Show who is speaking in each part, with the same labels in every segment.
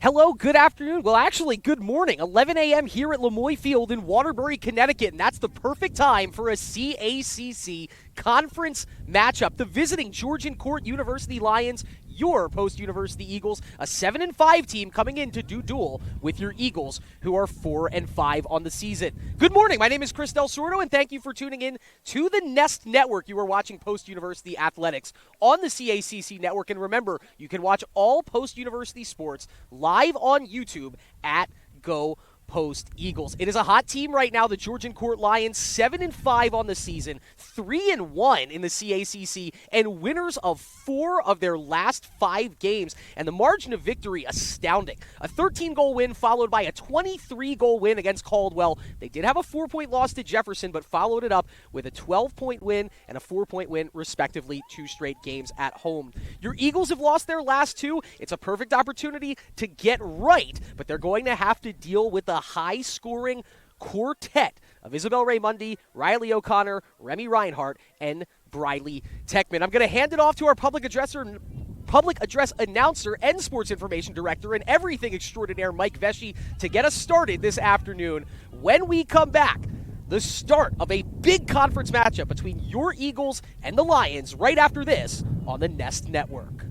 Speaker 1: Hello, good afternoon. Well, actually, good morning. 11 a.m. here at Lemoy Field in Waterbury, Connecticut, and that's the perfect time for a CACC conference matchup. The visiting Georgian Court University Lions, your post-university Eagles, a 7-5 team coming in to do duel with your Eagles, who are 4-5 on the season. Good morning. My name is Chris Del Sordo, and thank you for tuning in to the Nest Network. You are watching Post-University Athletics on the CACC Network, and remember, you can watch all post-university sports live on YouTube at Go Post Eagles. It is a hot team right now, the Georgian Court Lions, 7-5 on the season, 3-1 in the CACC, and winners of 4 of their last 5 games. And the margin of victory astounding. A 13-goal win followed by a 23-goal win against Caldwell. They did have a 4-point loss to Jefferson, but followed it up with a 12-point win and a 4-point win, respectively, 2 straight games at home. Your Eagles have lost their last 2. It's a perfect opportunity to get right, but they're going to have to deal with the high-scoring quartet of Isabel Raymundi, Riley O'Connor, Remy Reinhardt, and Briley Techman. I'm going to hand it off to our public address announcer and sports information director and everything extraordinaire, Mike Vesci, to get us started this afternoon. When we come back, the start of a big conference matchup between your Eagles and the Lions right after this on the Nest Network.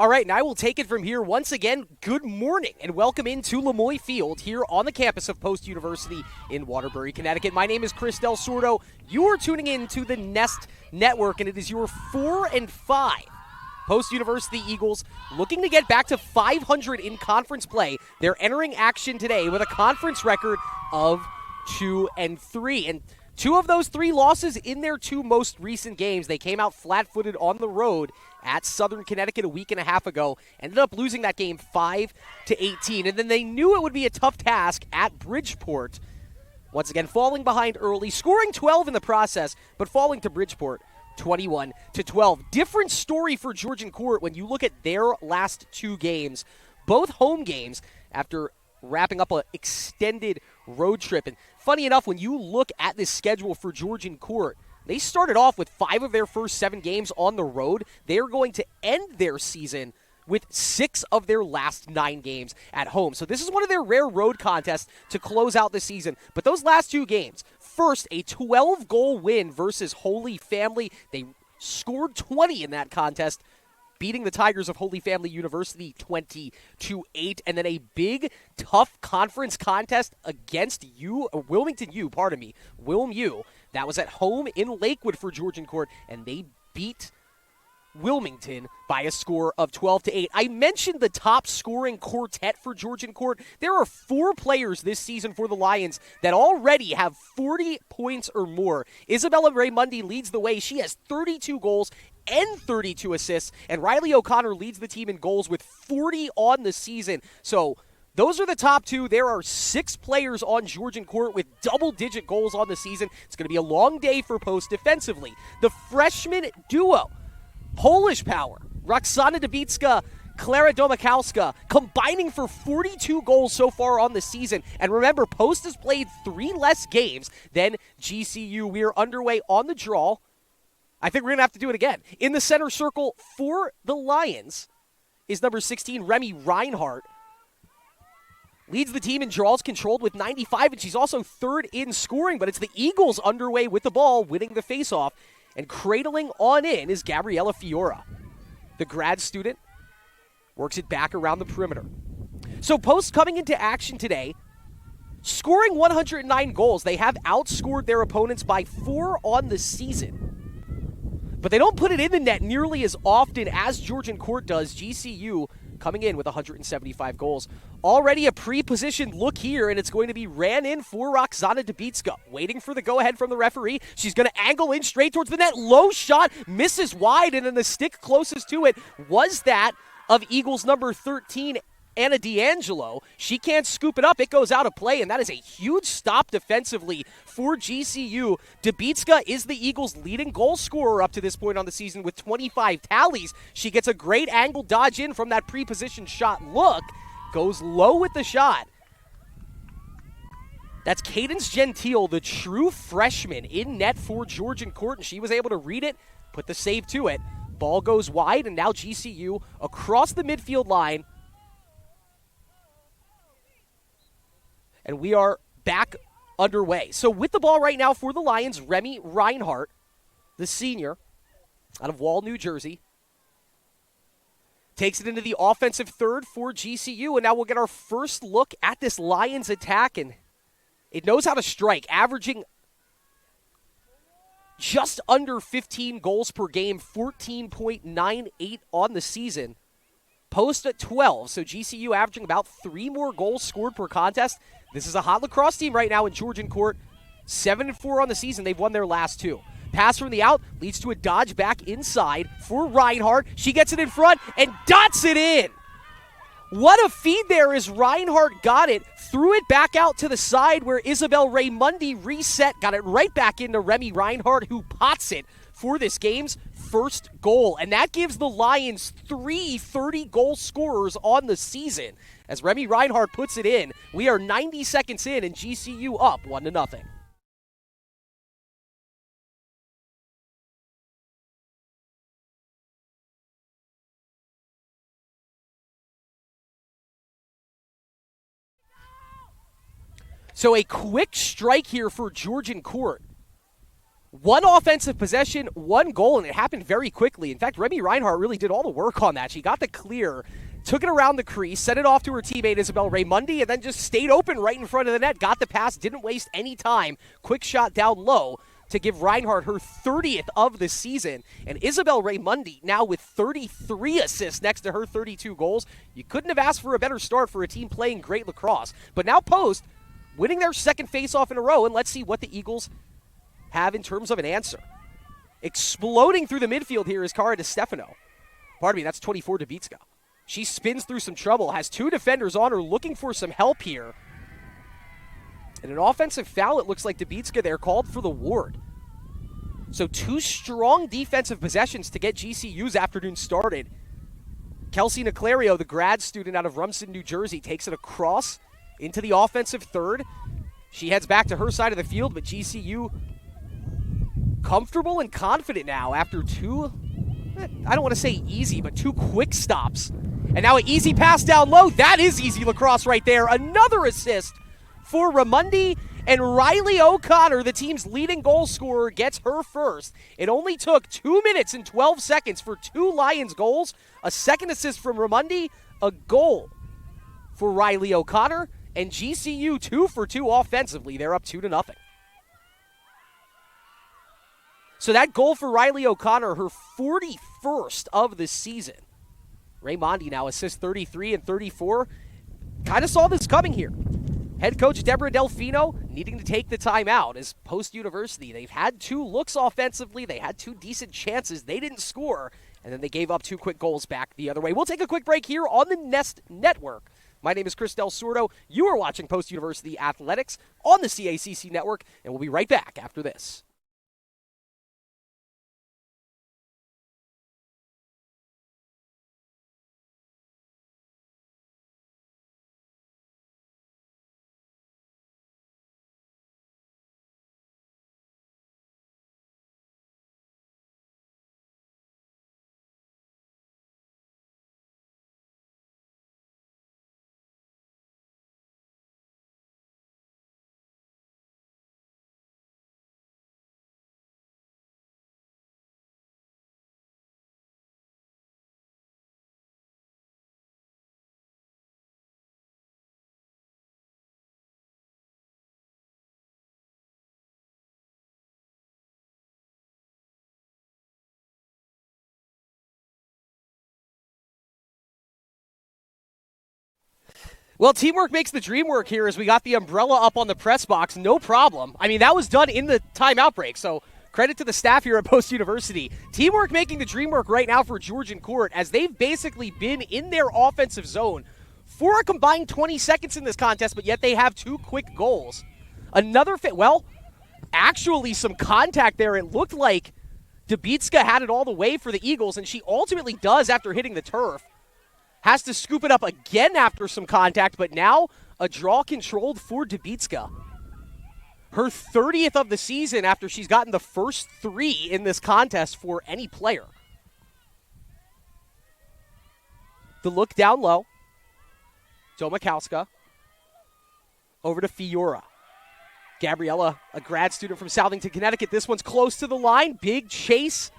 Speaker 1: All right, and I will take it from here. Once again, good morning and welcome into Lemoy Field here on the campus of Post University in Waterbury, Connecticut. My name is Chris Del Sordo. You are tuning in to the Nest Network, and it is your 4-5 Post University Eagles looking to get back to 500 in conference play. They're entering action today with a conference record of 2-3. And two of those three losses in their two most recent games, they came out flat-footed on the road at Southern Connecticut a week and a half ago. Ended up losing that game 5-18. And then they knew it would be a tough task at Bridgeport. Once again, falling behind early, scoring 12 in the process, but falling to Bridgeport 21-12. Different story for Georgian Court when you look at their last two games, both home games after wrapping up an extended road trip. And funny enough, when you look at this schedule for Georgian Court, they started off with 5 of their first 7 games on the road. They are going to end their season with 6 of their last 9 games at home. So this is one of their rare road contests to close out the season. But those last 2 games, first, a 12-goal win versus Holy Family. They scored 20 in that contest, beating the Tigers of Holy Family University 20-8, and then a big, tough conference contest against Wilmington U. That was at home in Lakewood for Georgian Court, and they beat Wilmington by a score of 12-8. I mentioned the top scoring quartet for Georgian Court. There are 4 players this season for the Lions that already have 40 points or more. Isabella Raymundi leads the way. She has 32 goals and 32 assists, and Riley O'Connor leads the team in goals with 40 on the season. So those are the top 2. There are 6 players on Georgian Court with double-digit goals on the season. It's going to be a long day for Post defensively. The freshman duo, Polish power, Roxana Dubicka, Klara Domachowska, combining for 42 goals so far on the season. And remember, Post has played 3 less games than GCU. We are underway on the draw. I think we're going to have to do it again. In the center circle for the Lions is number 16, Remy Reinhardt. Leads the team in draws controlled with 95, and she's also third in scoring, but it's the Eagles underway with the ball, winning the faceoff. And cradling on in is Gabriella Fiora. The grad student works it back around the perimeter. So Post coming into action today, scoring 109 goals. They have outscored their opponents by 4 on the season. But they don't put it in the net nearly as often as Georgian Court does. GCU coming in with 175 goals. Already a pre-positioned look here, and it's going to be ran in for Roxana Dubicka. Waiting for the go-ahead from the referee. She's going to angle in straight towards the net. Low shot, misses wide, and then the stick closest to it was that of Eagles number 13, Anna D'Angelo. She can't scoop it up. It goes out of play, and that is a huge stop defensively for GCU. Dubicka is the Eagles' leading goal scorer up to this point on the season with 25 tallies. She gets a great angle dodge in from that pre-positioned shot look. Goes low with the shot. That's Cadence Gentile, the true freshman in net for Georgian Court, and she was able to read it, put the save to it. Ball goes wide, and now GCU across the midfield line. And we are back underway. So with the ball right now for the Lions, Remy Reinhardt, the senior out of Wall, New Jersey, takes it into the offensive third for GCU. And now we'll get our first look at this Lions attack. And it knows how to strike, averaging just under 15 goals per game, 14.98 on the season. Post at 12, so GCU averaging about 3 more goals scored per contest. This is a hot lacrosse team right now in Georgian Court. 7-4 on the season. They've won their last 2. Pass from the out leads to a dodge back inside for Reinhardt. She gets it in front and dots it in. What a feed there as Reinhardt got it, threw it back out to the side where Isabel Raymundi reset, got it right back into Remy Reinhardt, who pots it for this game's first goal. And that gives the Lions 3 30-goal scorers on the season. As Remy Reinhardt puts it in, we are 90 seconds in and GCU up 1-0. So a quick strike here for Georgian Court. One offensive possession, one goal, and it happened very quickly. In fact, Remy Reinhardt really did all the work on that. She got the clear, took it around the crease, sent it off to her teammate Isabel Raymundi, and then just stayed open right in front of the net, got the pass, didn't waste any time. Quick shot down low to give Reinhardt her 30th of the season. And Isabel Raymundi now with 33 assists next to her 32 goals. You couldn't have asked for a better start for a team playing great lacrosse. But now Post winning their second faceoff in a row, and let's see what the Eagles have in terms of an answer. Exploding through the midfield here is Cara DeStefano. Pardon me, that's 24 Dubitska. She spins through some trouble, has two defenders on her looking for some help here. And an offensive foul, it looks like Dubitska there, called for the Ward. So two strong defensive possessions to get GCU's afternoon started. Kelsey Niclario, the grad student out of Rumson, New Jersey, takes it across into the offensive third. She heads back to her side of the field, but GCU comfortable and confident now after two, I don't want to say easy, but two quick stops. And now an easy pass down low. That is easy lacrosse right there. Another assist for Raymundi, and Riley O'Connor, the team's leading goal scorer, gets her first. It only took 2 minutes and 12 seconds for two Lions goals. A second assist from Raymundi, a goal for Riley O'Connor, and GCU 2 for 2 offensively. They're up 2-0. So that goal for Riley O'Connor, her 41st of the season. Raymundi now assists 33 and 34. Kind of saw this coming here. Head coach Deborah Delfino needing to take the time out as Post University. They've had two looks offensively. They had two decent chances. They didn't score, and then they gave up two quick goals back the other way. We'll take a quick break here on the Nest Network. My name is Chris Del Sordo. You are watching Post University Athletics on the CACC Network, and we'll be right back after this. Well, teamwork makes the dream work here as we got the umbrella up on the press box. No problem. I mean, that was done in the timeout break, so credit to the staff here at Post University. Teamwork making the dream work right now for Georgian Court as they've basically been in their offensive zone for a combined 20 seconds in this contest, but yet they have two quick goals. Another actually some contact there. It looked like Dubitska had it all the way for the Eagles, and she ultimately does after hitting the turf. Has to scoop it up again after some contact, but now a draw controlled for Dubitska. Her 30th of the season after she's gotten the first three in this contest for any player. The look down low. Domakowska. Over to Fiora. Gabriella, a grad student from Southington, Connecticut. This one's close to the line. Big chase.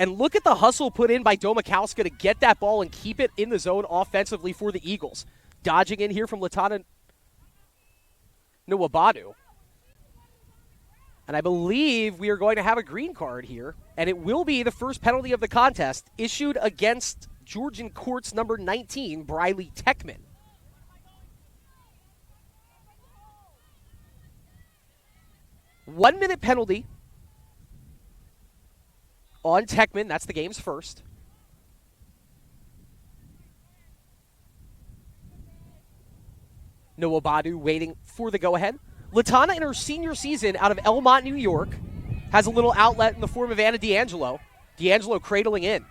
Speaker 1: And look at the hustle put in by Domakowska to get that ball and keep it in the zone offensively for the Eagles. Dodging in here from Latana Nwabadu. And I believe we are going to have a green card here. And it will be the first penalty of the contest issued against Georgian Court's number 19, Briley Techman. One-minute penalty on Techman. That's the game's first. Nwabadu waiting for the go-ahead. Latana, in her senior season out of Elmont, New York, has a little outlet in the form of Anna D'Angelo. D'Angelo cradling in.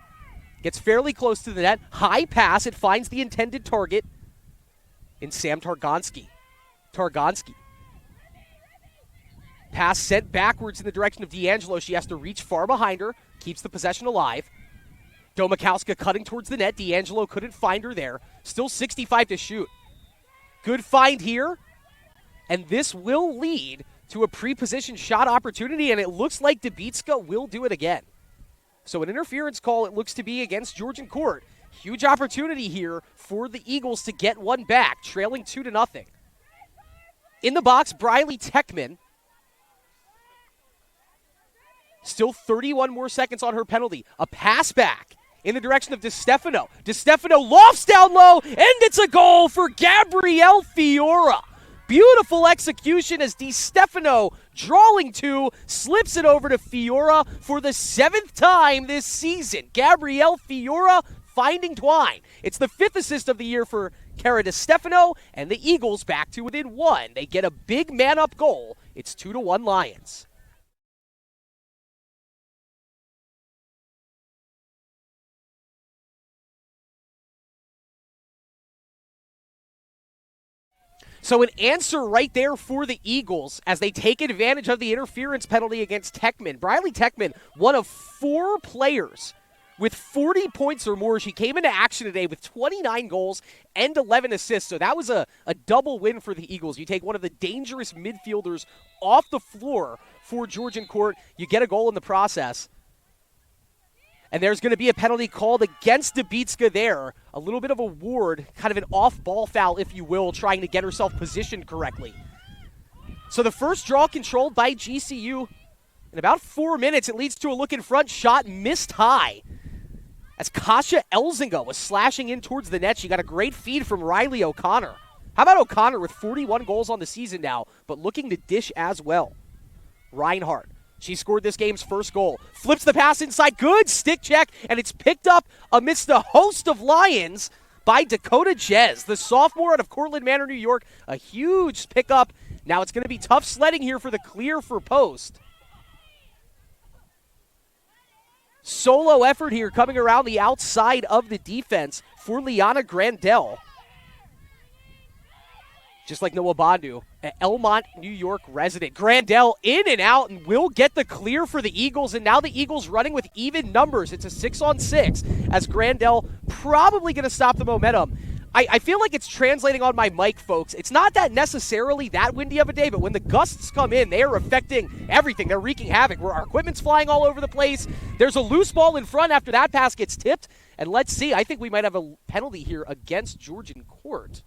Speaker 1: Gets fairly close to the net. High pass. It finds the intended target in Sam Targonski. Pass sent backwards in the direction of D'Angelo. She has to reach far behind her. Keeps the possession alive. Domakowska cutting towards the net. D'Angelo couldn't find her there. Still 65 to shoot. Good find here. And this will lead to a pre-positioned shot opportunity, and it looks like Debitska will do it again. So an interference call, it looks to be against Georgian Court. Huge opportunity here for the Eagles to get one back, trailing 2-0. In the box, Briley Techman. Still 31 more seconds on her penalty. A pass back in the direction of DeStefano. DeStefano lofts down low, and it's a goal for Gabrielle Fiora. Beautiful execution as DeStefano, drawing two, slips it over to Fiora for the 7th time this season. Gabrielle Fiora finding twine. It's the 5th assist of the year for Cara DeStefano, and the Eagles back to within one. They get a big man-up goal. It's 2-1 Lions. So an answer right there for the Eagles as they take advantage of the interference penalty against Techman. Briley Techman, one of 4 players with 40 points or more. She came into action today with 29 goals and 11 assists. So that was a double win for the Eagles. You take one of the dangerous midfielders off the floor for Georgian Court. You get a goal in the process. And there's going to be a penalty called against Debitska there. A little bit of a ward, kind of an off-ball foul, if you will, trying to get herself positioned correctly. So the first draw controlled by GCU. In about 4 minutes, it leads to a look in front shot missed high. As Kasia Elzinga was slashing in towards the net, she got a great feed from Riley O'Connor. How about O'Connor with 41 goals on the season now, but looking to dish as well? Reinhardt. She scored this game's first goal. Flips the pass inside. Good stick check, and it's picked up amidst a host of Lions by Dakota Jez, the sophomore out of Cortland Manor, New York. A huge pickup. Now it's going to be tough sledding here for the clear for post. Solo effort here coming around the outside of the defense for Liana Grandel. Just like Noah Bondu, an Elmont, New York resident. Grandel in and out and will get the clear for the Eagles. And now the Eagles running with even numbers. It's a 6-on-6 as Grandel probably going to stop the momentum. I feel like it's translating on my mic, folks. It's not that necessarily that windy of a day, but when the gusts come in, they are affecting everything. They're wreaking havoc. Our equipment's flying all over the place. There's a loose ball in front after that pass gets tipped. And let's see. I think we might have a penalty here against Georgian Court.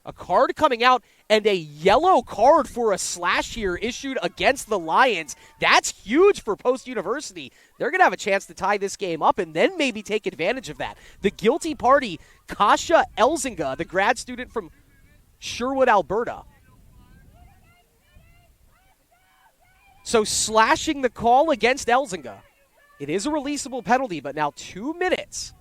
Speaker 1: A card coming out and a yellow card for a slash here issued against the Lions. That's huge for Post University. They're going to have a chance to tie this game up and then maybe take advantage of that. The guilty party, Kasia Elzinga, the grad student from Sherwood, Alberta. So slashing the call against Elzinga. It is a releasable penalty, but now 2 minutes.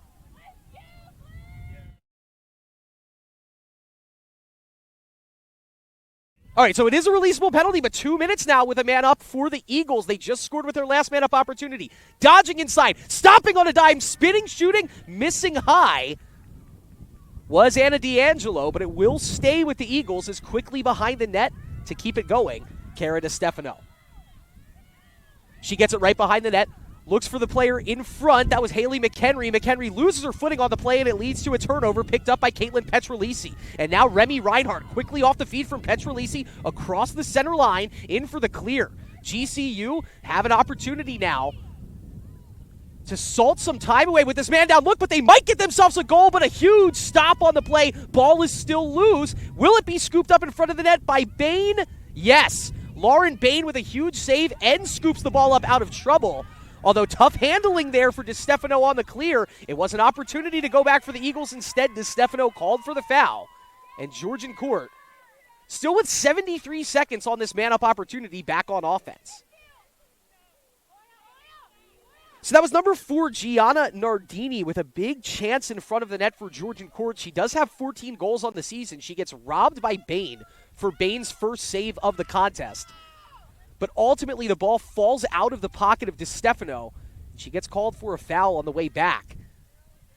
Speaker 1: All right, so it is a releasable penalty, but 2 minutes now with a man up for the Eagles. They just scored with their last man up opportunity. Dodging inside, stopping on a dime, spinning, shooting, missing high was Anna D'Angelo, but it will stay with the Eagles as quickly behind the net to keep it going. Cara DeStefano. She gets it right behind the net. Looks for the player in front. That was Haley McHenry. McHenry loses her footing on the play, and it leads to a turnover picked up by Caitlin Petrolisi. And now Remy Reinhardt quickly off the feed from Petrolisi across the center line, in for the clear. GCU have an opportunity now to salt some time away with this man down look, but they might get themselves a goal, but a huge stop on the play. Ball is still loose. Will it be scooped up in front of the net by Bain? Yes. Lauren Bain with a huge save and scoops the ball up out of trouble. Although tough handling there for DeStefano on the clear. It was an opportunity to go back for the Eagles. Instead, DeStefano called for the foul. And Georgian Court, still with 73 seconds on this man-up opportunity, back on offense. So that was number 4, Gianna Nardini, with a big chance in front of the net for Georgian Court. She does have 14 goals on the season. She gets robbed by Bain for Bain's first save of the contest. But ultimately, the ball falls out of the pocket of DeStefano. She gets called for a foul on the way back.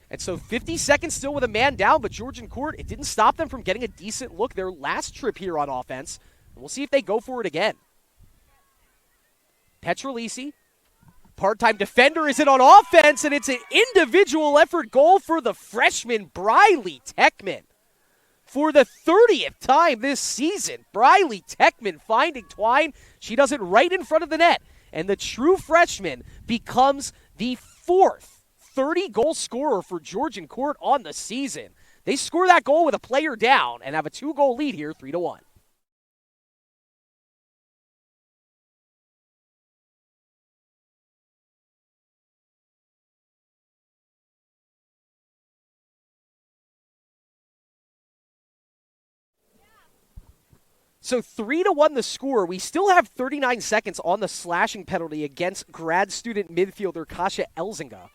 Speaker 1: And so 50 seconds still with a man down, but Georgian Court, it didn't stop them from getting a decent look their last trip here on offense. And we'll see if they go for it again. Petrolisi, part-time defender, is in on offense, and it's an individual effort goal for the freshman, Briley Techman. for the 30th time this season. Briley Techman finding Twine. She does it right in front of the net. And the true freshman becomes the 4th 30-goal scorer for Georgian Court on the season. They score that goal with a player down and have a 2-goal lead here, 3-1. So 3-1 the score. We still have 39 seconds on the slashing penalty against grad student midfielder Kasia Elzinga.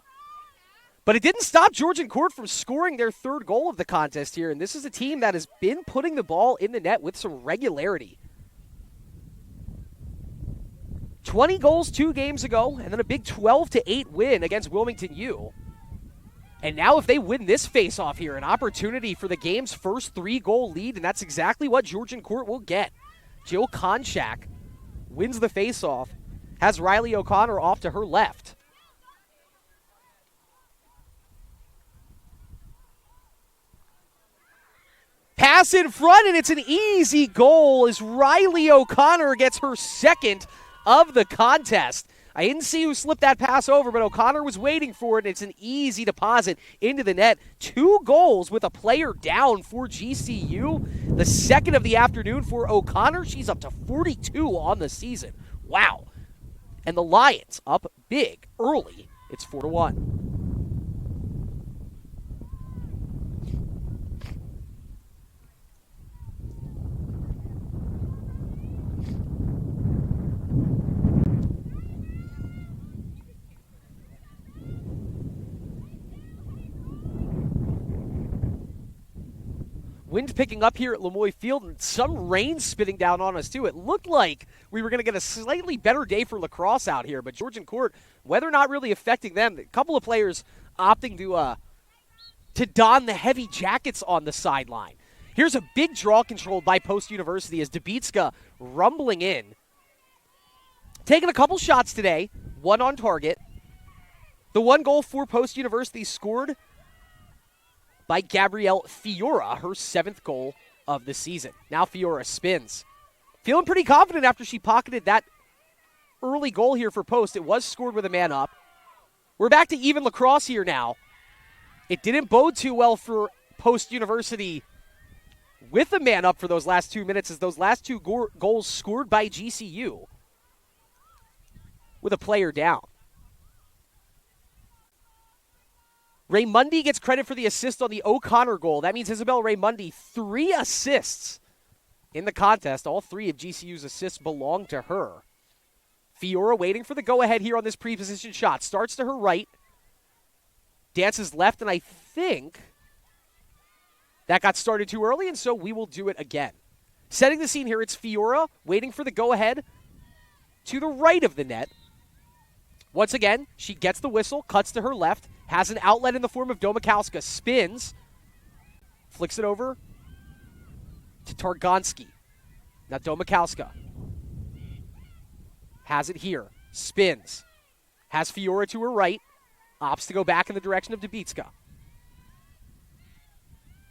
Speaker 1: But it didn't stop Georgian Court from scoring their 3rd goal of the contest here, and this is a team that has been putting the ball in the net with some regularity. 20 goals 2 games ago, and then a big 12-8 win against Wilmington U. And now if they win this face-off here, an opportunity for the game's first 3-goal lead, and that's exactly what Georgian Court will get. Jill Konchak wins the face-off, has Riley O'Connor off to her left. Pass in front, and it's an easy goal as Riley O'Connor gets her 2nd of the contest. I didn't see who slipped that pass over, but O'Connor was waiting for it, and it's an easy deposit into the net. 2 goals with a player down for GCU. The 2nd of the afternoon for O'Connor. She's up to 42 on the season. Wow. And the Lions up big early. It's 4-1. Wind picking up here at Lemoy Field, and some rain spitting down on us, too. It looked like we were going to get a slightly better day for lacrosse out here, but Georgian Court, weather not really affecting them. A couple of players opting to don the heavy jackets on the sideline. Here's a big draw controlled by Post University as Dubitska rumbling in. Taking a couple shots today, 1 on target. The 1 goal for Post University scored by Gabrielle Fiora, her 7th goal of the season. Now Fiora spins. Feeling pretty confident after she pocketed that early goal here for Post. It was scored with a man up. We're back to even lacrosse here now. It didn't bode too well for Post University with a man up for those last 2 minutes, as those last 2 goals scored by GCU with a player down. Raymundi gets credit for the assist on the O'Connor goal. That means Isabel Raymundi, 3 assists in the contest. All 3 of GCU's assists belong to her. Fiora waiting for the go-ahead here on this pre-position shot. Starts to her right. Dances left, and I think that got started too early, and so we will do it again. Setting the scene here, it's Fiora waiting for the go-ahead to the right of the net. Once again, she gets the whistle, cuts to her left, has an outlet in the form of Domakowska, spins, flicks it over to Targonski. Now Domakowska has it here, spins, has Fiora to her right, opts to go back in the direction of Dubitska.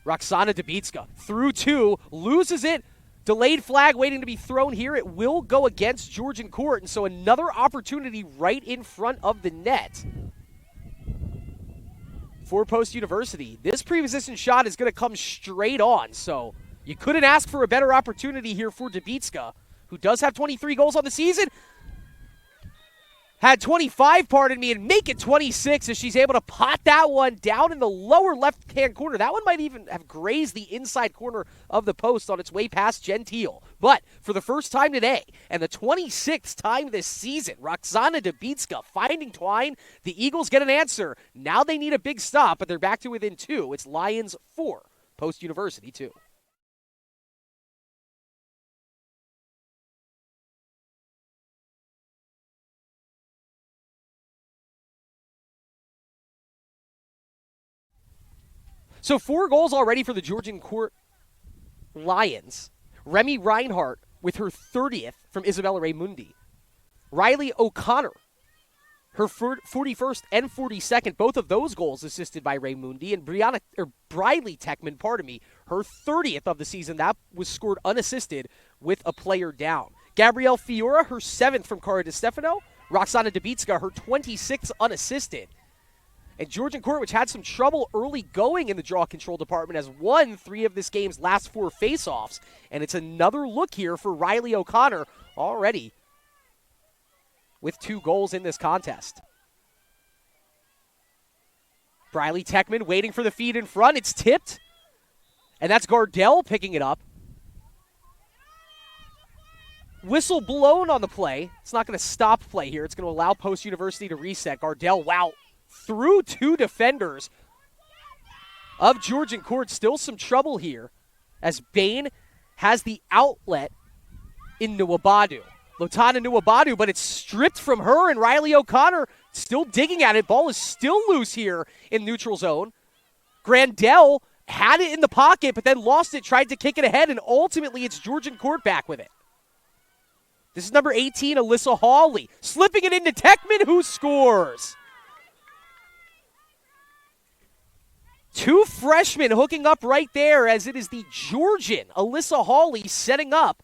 Speaker 1: Roxana Dubitska through 2, loses it. Delayed flag waiting to be thrown here. It will go against Georgian Court, and so another opportunity right in front of the net for Post University. This pre-position shot is going to come straight on, so you couldn't ask for a better opportunity here for Dubitska, who does have 23 goals on the season. Had 25, pardon me, and make it 26 as she's able to pot that one down in the lower left-hand corner. That one might even have grazed the inside corner of the post on its way past Gentile. But for the first time today, and the 26th time this season, Roxana Dubitska finding Twine. The Eagles get an answer. Now they need a big stop, but they're back to within 2. It's Lions 4, Post University 2. So 4 goals already for the Georgian Court Lions. Remy Reinhardt with her 30th from Isabella Raymundi. Riley O'Connor Her 41st and 42nd, both of those goals assisted by Raymundi, and Briley Techman, her 30th of the season. That was scored unassisted with a player down. Gabrielle Fiora, her 7th from Cara DiStefano. Roxana Dubitska, her 26th unassisted. And Georgian Court, which had some trouble early going in the draw control department, has won 3 of this game's last 4 faceoffs. And it's another look here for Riley O'Connor already with 2 goals in this contest. Briley Techman waiting for the feed in front. It's tipped. And that's Gardell picking it up. Whistle blown on the play. It's not going to stop play here. It's going to allow Post University to reset. Gardell, wow, through 2 defenders of Georgian Court. Still some trouble here as Bain has the outlet in Nuwabadu. Lotana Nuwabadu, but it's stripped from her, and Riley O'Connor still digging at it. Ball is still loose here in neutral zone. Grandel had it in the pocket, but then lost it, tried to kick it ahead, and ultimately it's Georgian Court back with it. This is number 18, Alyssa Hawley, slipping it into Techman, who scores. 2 freshmen hooking up right there, as it is the Georgian Alyssa Hawley setting up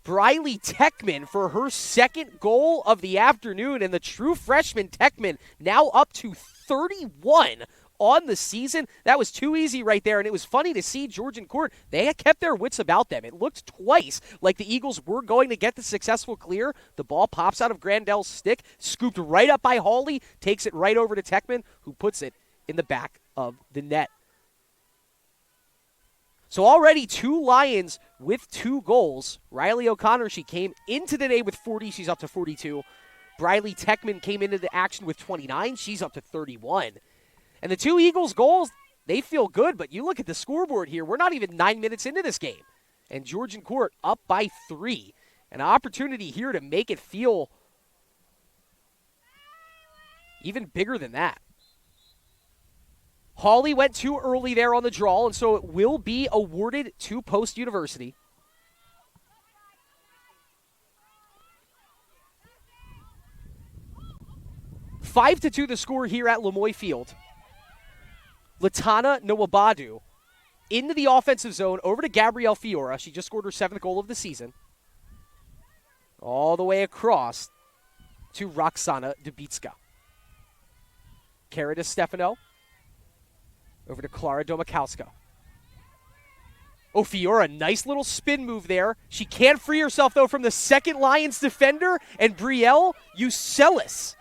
Speaker 1: Briley Techman for her 2nd goal of the afternoon, and the true freshman Techman now up to 31 on the season. That was too easy right there, and it was funny to see Georgian Court. They had kept their wits about them. It looked twice like the Eagles were going to get the successful clear. The ball pops out of Grandel's stick, scooped right up by Hawley, takes it right over to Techman, who puts it in the back of the net. So already 2 Lions with 2 goals. Riley O'Connor, she came into the day with 40. She's up to 42. Briley Techman came into the action with 29. She's up to 31. And the 2 Eagles goals, they feel good, but you look at the scoreboard here. We're not even 9 minutes into this game. And Georgian Court up by 3. An opportunity here to make it feel even bigger than that. Hawley went too early there on the draw, and so it will be awarded to Post University. Five to 2 the score here at Lemoy Field. Latana Nwabadu into the offensive zone, over to Gabrielle Fiora. She just scored her 7th goal of the season. All the way across to Roxana Dubitska. Cara DiStefano. Over to Clara Domakowska. Oh, Fiora, nice little spin move there. She can't free herself, though, from the 2nd Lions defender, and Brielle Ucelis,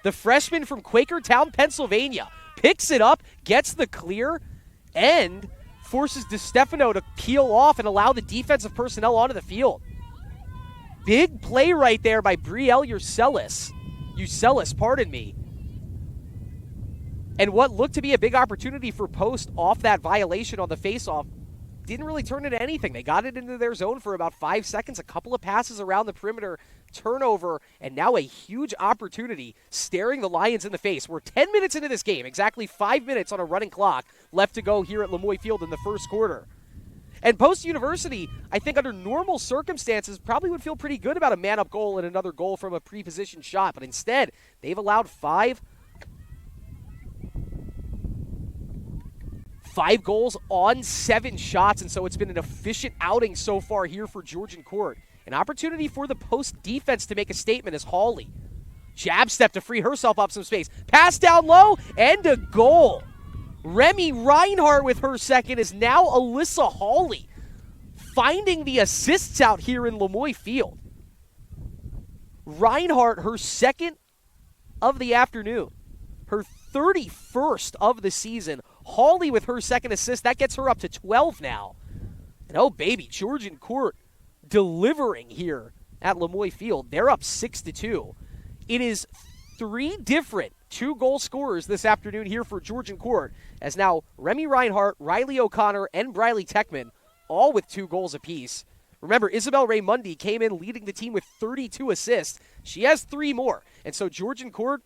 Speaker 1: the freshman from Quakertown, Pennsylvania, picks it up, gets the clear, and forces DiStefano to peel off and allow the defensive personnel onto the field. Big play right there by Brielle Ucelis, pardon me. And what looked to be a big opportunity for Post off that violation on the faceoff didn't really turn into anything. They got it into their zone for about 5 seconds, a couple of passes around the perimeter, turnover, and now a huge opportunity staring the Lions in the face. We're 10 minutes into this game, exactly 5 minutes on a running clock left to go here at Lemoy Field in the first quarter. And Post University, I think under normal circumstances, probably would feel pretty good about a man-up goal and another goal from a pre-positioned shot, but instead, they've allowed 5 goals on 7 shots, and so it's been an efficient outing so far here for Georgian Court. An opportunity for the Post defense to make a statement as Hawley jab step to free herself up some space. Pass down low, and a goal. Remy Reinhardt with her 2nd is now Alyssa Hawley finding the assists out here in Lemoy Field. Reinhardt, her 2nd of the afternoon, her 31st of the season. Hawley with her 2nd assist. That gets her up to 12 now. And oh, baby, Georgian Court delivering here at Lemoy Field. They're up 6-2. It is 3 different 2-goal scorers this afternoon here for Georgian Court, as now Remy Reinhardt, Riley O'Connor, and Briley Techman, all with 2 goals apiece. Remember, Isabel Raymundi came in leading the team with 32 assists. She has 3 more. And so Georgian Court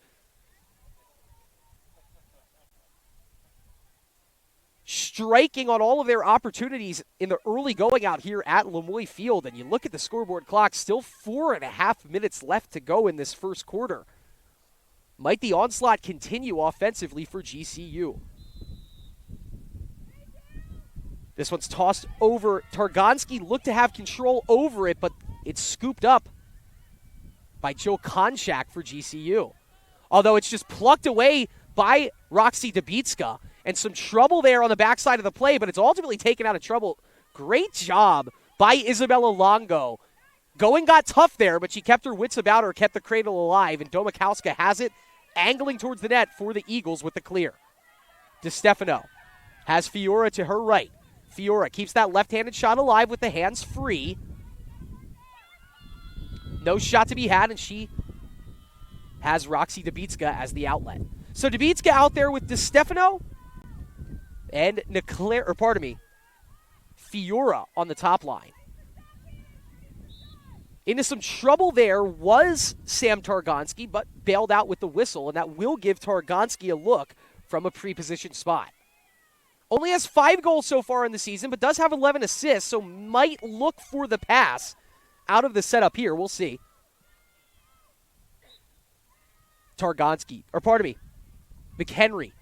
Speaker 1: striking on all of their opportunities in the early going out here at Lemoy Field. And you look at the scoreboard clock, still 4.5 minutes left to go in this first quarter. Might the onslaught continue offensively for GCU? This one's tossed over. Targonski looked to have control over it, but it's scooped up by Joe Konchak for GCU. Although it's just plucked away by Roxy Dubitska, and some trouble there on the backside of the play, but it's ultimately taken out of trouble. Great job by Isabella Longo. Going got tough there, but she kept her wits about her, kept the cradle alive, and Domikowska has it, angling towards the net for the Eagles with the clear. DeStefano has Fiora to her right. Fiora keeps that left-handed shot alive with the hands free. No shot to be had, and she has Roxy Dubitska as the outlet. So Dubitska out there with DeStefano and Fiora on the top line. Into some trouble there was Sam Targonski, but bailed out with the whistle, and that will give Targonski a look from a pre-positioned spot. Only has 5 goals so far in the season, but does have 11 assists, so might look for the pass out of the setup here. We'll see. McHenry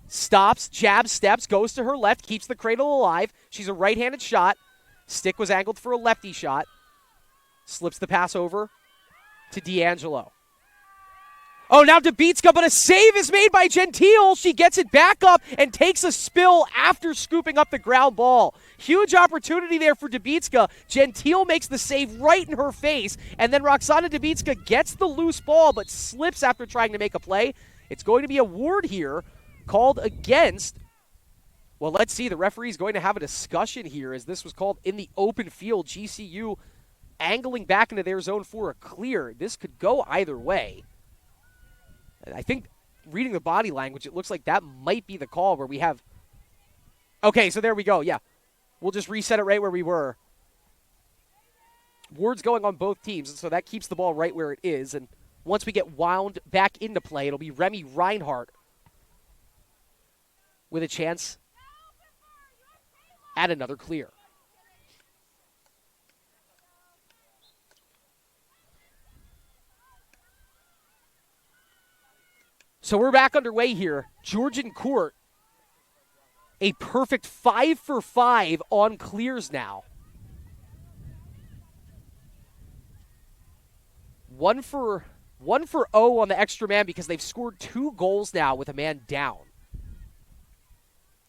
Speaker 1: stops, jabs, steps, goes to her left, keeps the cradle alive. She's a right-handed shot. Stick was angled for a lefty shot. Slips the pass over to D'Angelo. Oh, now Dubitska, but a save is made by Gentile. She gets it back up and takes a spill after scooping up the ground ball. Huge opportunity there for Dubitska. Gentile makes the save right in her face, and then Roxana Dubitska gets the loose ball but slips after trying to make a play. It's going to be a ward here called against. Well, let's see. The referee's going to have a discussion here as this was called in the open field. GCU angling back into their zone for a clear. This could go either way. And I think, reading the body language, it looks like that might be the call where we have... Okay, so there we go, yeah. We'll just reset it right where we were. Ward's going on both teams, and so that keeps the ball right where it is. And once we get wound back into play, it'll be Remy Reinhardt with a chance at another clear. So we're back underway here. Georgian Court, a perfect 5 for 5 on clears now. 1 for 0 on the extra man because they've scored 2 goals now with a man down.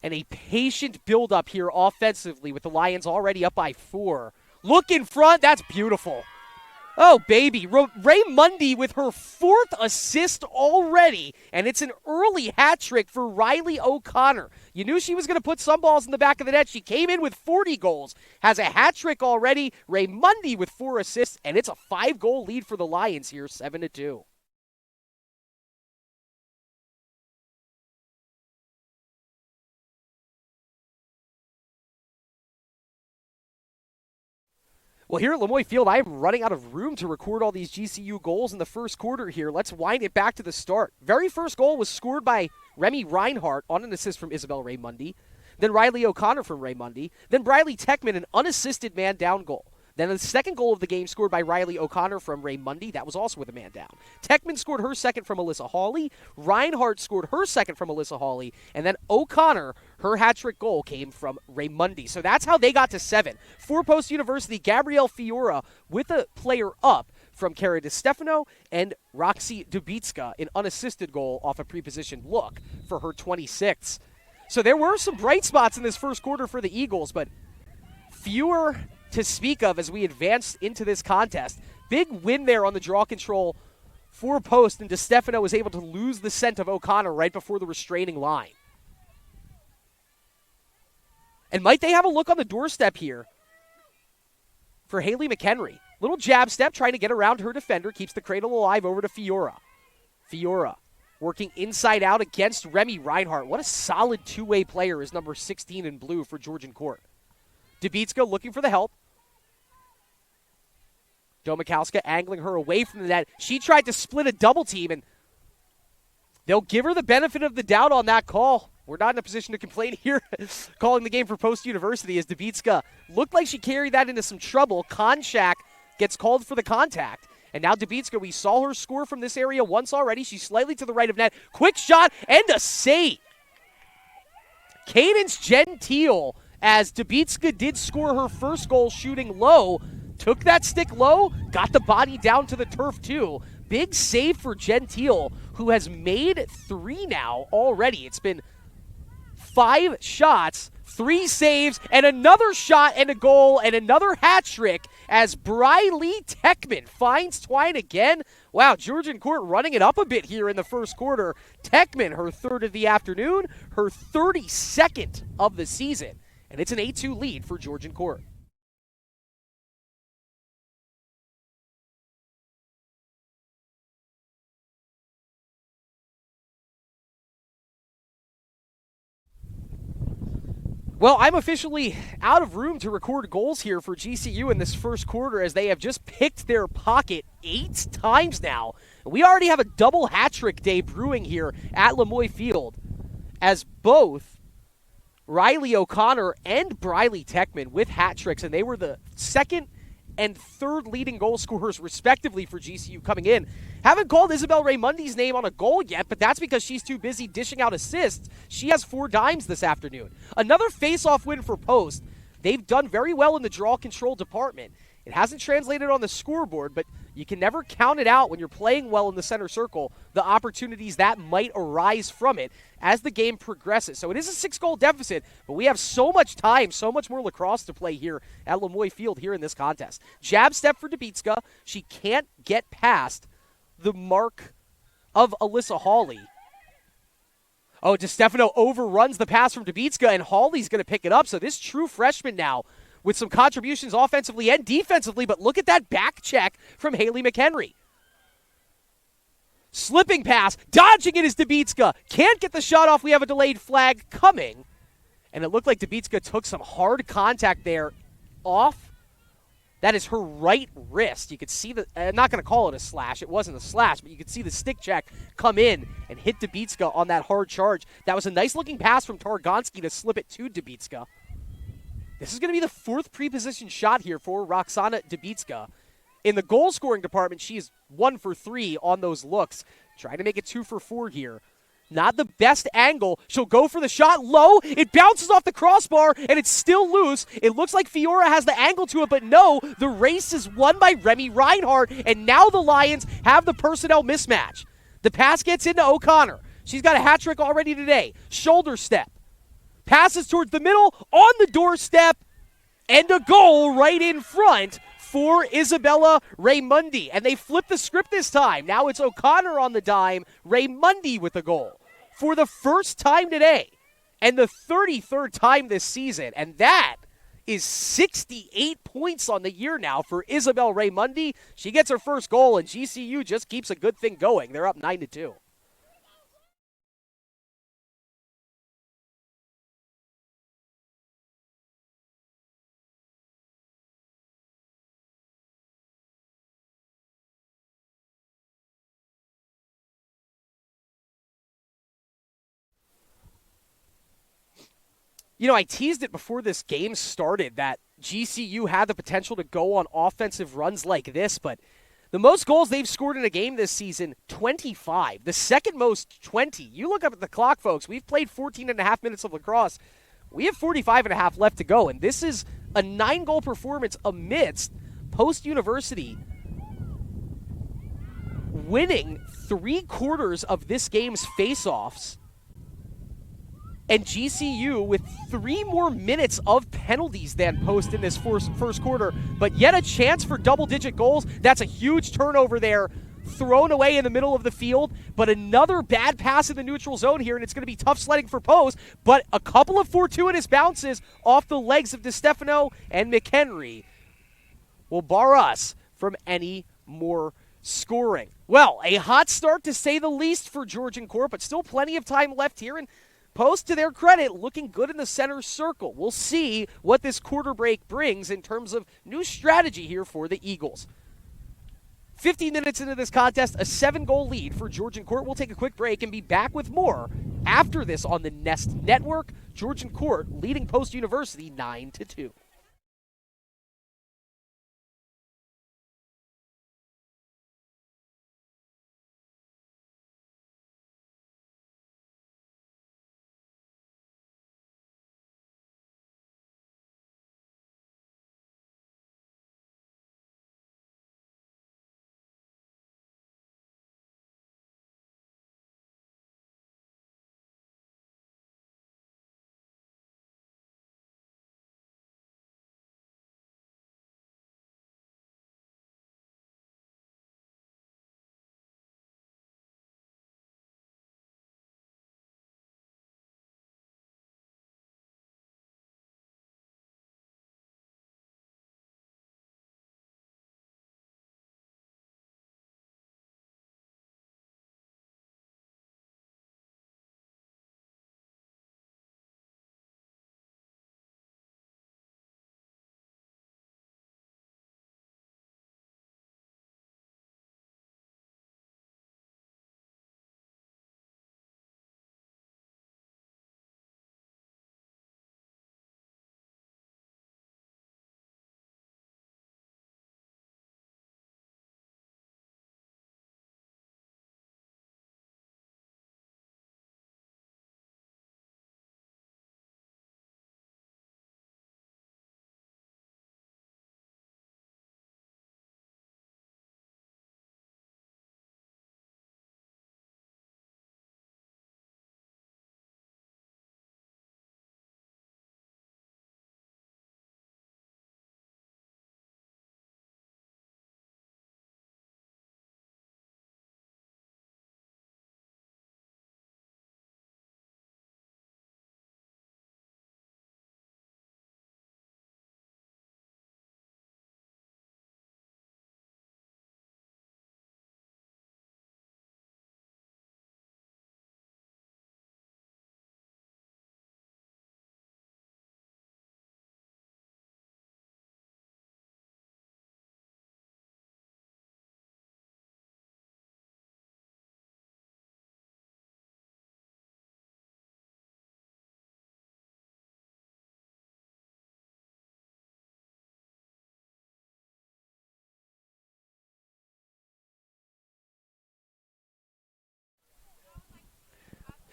Speaker 1: And a patient build-up here offensively with the Lions already up by 4. Look in front. That's beautiful. Oh, baby. Ray Mundy with her 4th assist already, and it's an early hat trick for Riley O'Connor. You knew she was going to put some balls in the back of the net. She came in with 40 goals, has a hat trick already. Ray Mundy with 4 assists, and it's a 5-goal lead for the Lions here, 7-2. Well, here at Lemoy Field, I am running out of room to record all these GCU goals in the first quarter here. Let's wind it back to the start. Very first goal was scored by Remy Reinhardt on an assist from Isabel Ray Mundy. Then Riley O'Connor from Ray Mundy. Then Briley Techman, an unassisted man-down goal. Then the second goal of the game scored by Riley O'Connor from Ray Mundy. That was also with a man down. Techman scored her second from Alyssa Hawley. Reinhardt scored her second from Alyssa Hawley. And then O'Connor, her hat-trick goal came from Ray Mundy. So that's how they got to 7. For Post University, Gabrielle Fiora with a player up from Cara DeStefano and Roxy Dubitska, an unassisted goal off a pre-positioned look for her 26th. So there were some bright spots in this first quarter for the Eagles, but fewer to speak of as we advance into this contest. Big win there on the draw control for Post, and DeStefano was able to lose the scent of O'Connor right before the restraining line. And might they have a look on the doorstep here for Haley McHenry? Little jab step, trying to get around her defender, keeps the cradle alive over to Fiora. Fiora working inside out against Remy Reinhardt. What a solid two-way player is number 16 in blue for Georgian Court. Dubitska looking for the help. Domikowska angling her away from the net. She tried to split a double team, and they'll give her the benefit of the doubt on that call. We're not in a position to complain here calling the game for Post University as Dubitska looked like she carried that into some trouble. Konchak gets called for the contact, And now Dubitska, we saw her score from this area once already. She's slightly to the right of net. Quick shot and a save. Cadence Gentile, as Dubitska did score her first goal shooting low, took that stick low, got the body down to the turf too. Big save for Gentile, who has made 3 now already. It's been 5 shots, 3 saves, and another shot and a goal and another hat trick as Briley Techman finds Twine again. Wow, Georgian Court running it up a bit here in the first quarter. Techman, her 3rd of the afternoon, her 32nd of the season. And it's an 8-2 lead for Georgian Court. Well, I'm officially out of room to record goals here for GCU in this first quarter as they have just picked their pocket 8 times now. We already have a double hat trick day brewing here at Lemoy Field as both Riley O'Connor and Briley Techman with hat tricks, and they were the 2nd and 3rd leading goal scorers respectively for GCU coming in. Haven't called Isabel Raymundi's name on a goal yet, but that's because she's too busy dishing out assists. She has 4 dimes this afternoon. Another face-off win for Post. They've done very well in the draw control department. It hasn't translated on the scoreboard, but you can never count it out when you're playing well in the center circle, the opportunities that might arise from it as the game progresses. So it is a 6-goal deficit, but we have so much time, so much more lacrosse to play here at Lemoy Field here in this contest. Jab step for Dubitska. She can't get past the mark of Alyssa Hawley. Oh, DeStefano overruns the pass from Dubitska, and Hawley's going to pick it up. So this true freshman now with some contributions offensively and defensively, but look at that back check from Haley McHenry. Slipping pass, dodging it is Dubitska. Can't get the shot off. We have a delayed flag coming. And it looked like Dubitska took some hard contact there off. That is her right wrist. You could see the, I'm not going to call it a slash. It wasn't a slash, but you could see the stick check come in and hit Dubitska on that hard charge. That was a nice looking pass from Targonski to slip it to Dubitska. This is going to be the 4th pre-position shot here for Roxana Dubitska. In the goal-scoring department, she is 1 for 3 on those looks. Trying to make it 2 for 4 here. Not the best angle. She'll go for the shot low. It bounces off the crossbar, and it's still loose. It looks like Fiora has the angle to it, but no, the race is won by Remy Reinhardt, and now the Lions have the personnel mismatch. The pass gets into O'Connor. She's got a hat trick already today. Shoulder step. Passes towards the middle, on the doorstep, and a goal right in front for Isabella Raymundi. And they flip the script this time. Now it's O'Connor on the dime, Raymundi with the goal. For the first time today, and the 33rd time this season. And that is 68 points on the year now for Isabel Raymundi. She gets her first goal, and GCU just keeps a good thing going. They're up 9-2. You know, I teased it before this game started that GCU had the potential to go on offensive runs like this, but the most goals they've scored in a game this season, 25. The second most, 20. You look up at the clock, folks. We've played 14 and a half minutes of lacrosse. We have 45 and a half left to go, and this is a 9-goal performance amidst Post University winning 3/4 of this game's face-offs. And GCU with 3 more minutes of penalties than Post in this first quarter, but yet a chance for double-digit goals. That's a huge turnover there, thrown away in the middle of the field, but another bad pass in the neutral zone here, and it's going to be tough sledding for Post, but a couple of fortuitous bounces off the legs of DeStefano and McHenry will bar us from any more scoring. Well, a hot start to say the least for Georgian Court, but still plenty of time left here, and Post, to their credit, looking good in the center circle. We'll see what this quarter break brings in terms of new strategy here for the Eagles. 15 minutes into this contest, a 7-goal lead for Georgian Court. We'll take a quick break and be back with more after this on the Nest Network. Georgian Court leading Post University 9-2.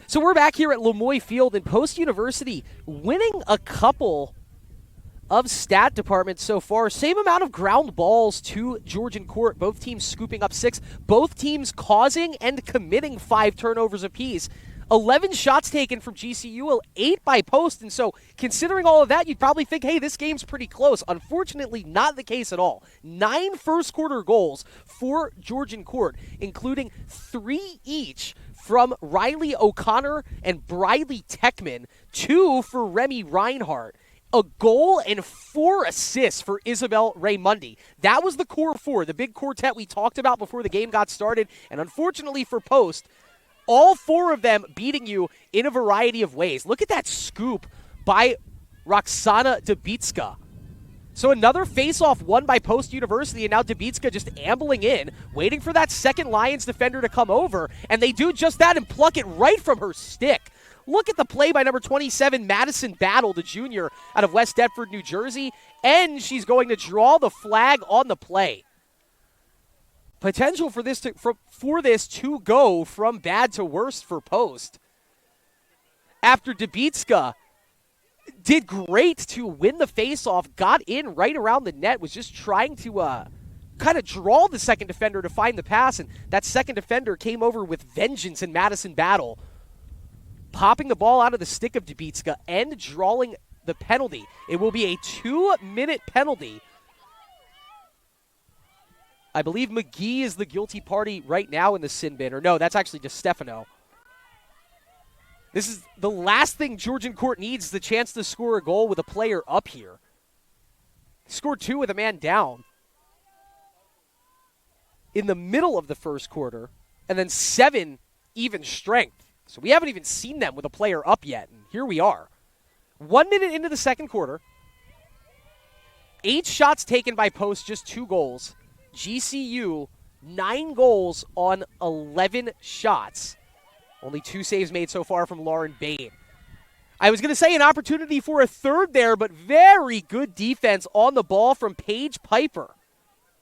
Speaker 1: So we're back here at Lemoyne Field, and Post University winning a couple of stat departments so far. Same amount of ground balls to Georgian Court. Both teams scooping up 6. Both teams causing and committing 5 turnovers apiece. 11 shots taken from GCU, 8 by Post. And so considering all of that, you'd probably think, hey, this game's pretty close. Unfortunately, not the case at all. 9 first-quarter goals for Georgian Court, including 3 each from Riley O'Connor and Briley Techman, 2 for Remy Reinhardt. A goal and 4 assists for Isabel Raymundi. That was the core 4, the big quartet we talked about before the game got started. And unfortunately for Post, all 4 of them beating you in a variety of ways. Look at that scoop by Roxana Dubitska. So another face-off won by Post University, and now Dubitska just ambling in, waiting for that second Lions defender to come over, and they do just that and pluck it right from her stick. Look at the play by number 27, Madison Battle, the junior out of West Deptford, New Jersey, and she's going to draw the flag on the play. Potential for this to go from bad to worse for Post. After Dubitska did great to win the faceoff, got in right around the net, was just trying to kind of draw the second defender to find the pass, and that second defender came over with vengeance in Madison Battle, popping the ball out of the stick of Dubitska and drawing the penalty. It will be a 2-minute penalty. I believe McGee is the guilty party right now in the sin bin. Or no, that's actually DeStefano. This is the last thing Georgian Court needs, the chance to score a goal with a player up here. Scored 2 with a man down in the middle of the first quarter, and then 7 even strength. So we haven't even seen them with a player up yet, and here we are. 1 minute into the second quarter. 8 shots taken by Post, just 2 goals. GCU, 9 goals on 11 shots. Only 2 saves made so far from Lauren Bain. I was going to say an opportunity for a third there, but very good defense on the ball from Paige Piper,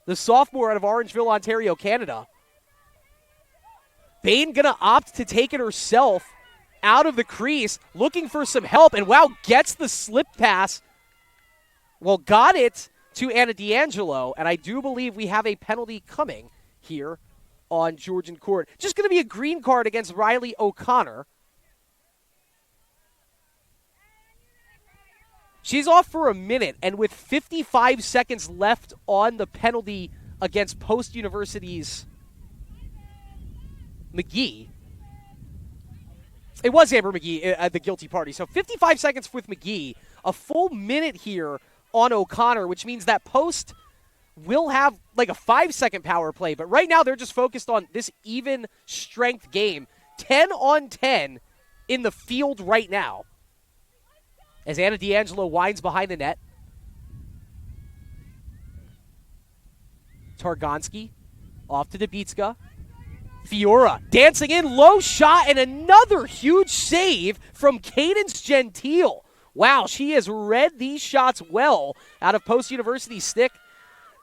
Speaker 1: the sophomore out of Orangeville, Ontario, Canada. Bain going to opt to take it herself out of the crease, looking for some help, and wow, gets the slip pass. Well, got it to Anna D'Angelo, and I do believe we have a penalty coming here on Georgian Court. Just going to be a green card against Riley O'Connor. She's off for a minute, and with 55 seconds left on the penalty against Post University's McGee. It was Amber McGee at the guilty party. So 55 seconds with McGee, a full minute here on O'Connor, which means that Post will have like a 5-second power play. But right now they're just focused on this even strength game. 10 on 10 in the field right now. As Anna D'Angelo winds behind the net. Targonski off to Dubitska. Fiora dancing in, low shot, and another huge save from Cadence Gentile. Wow, she has read these shots well out of Post University's stick.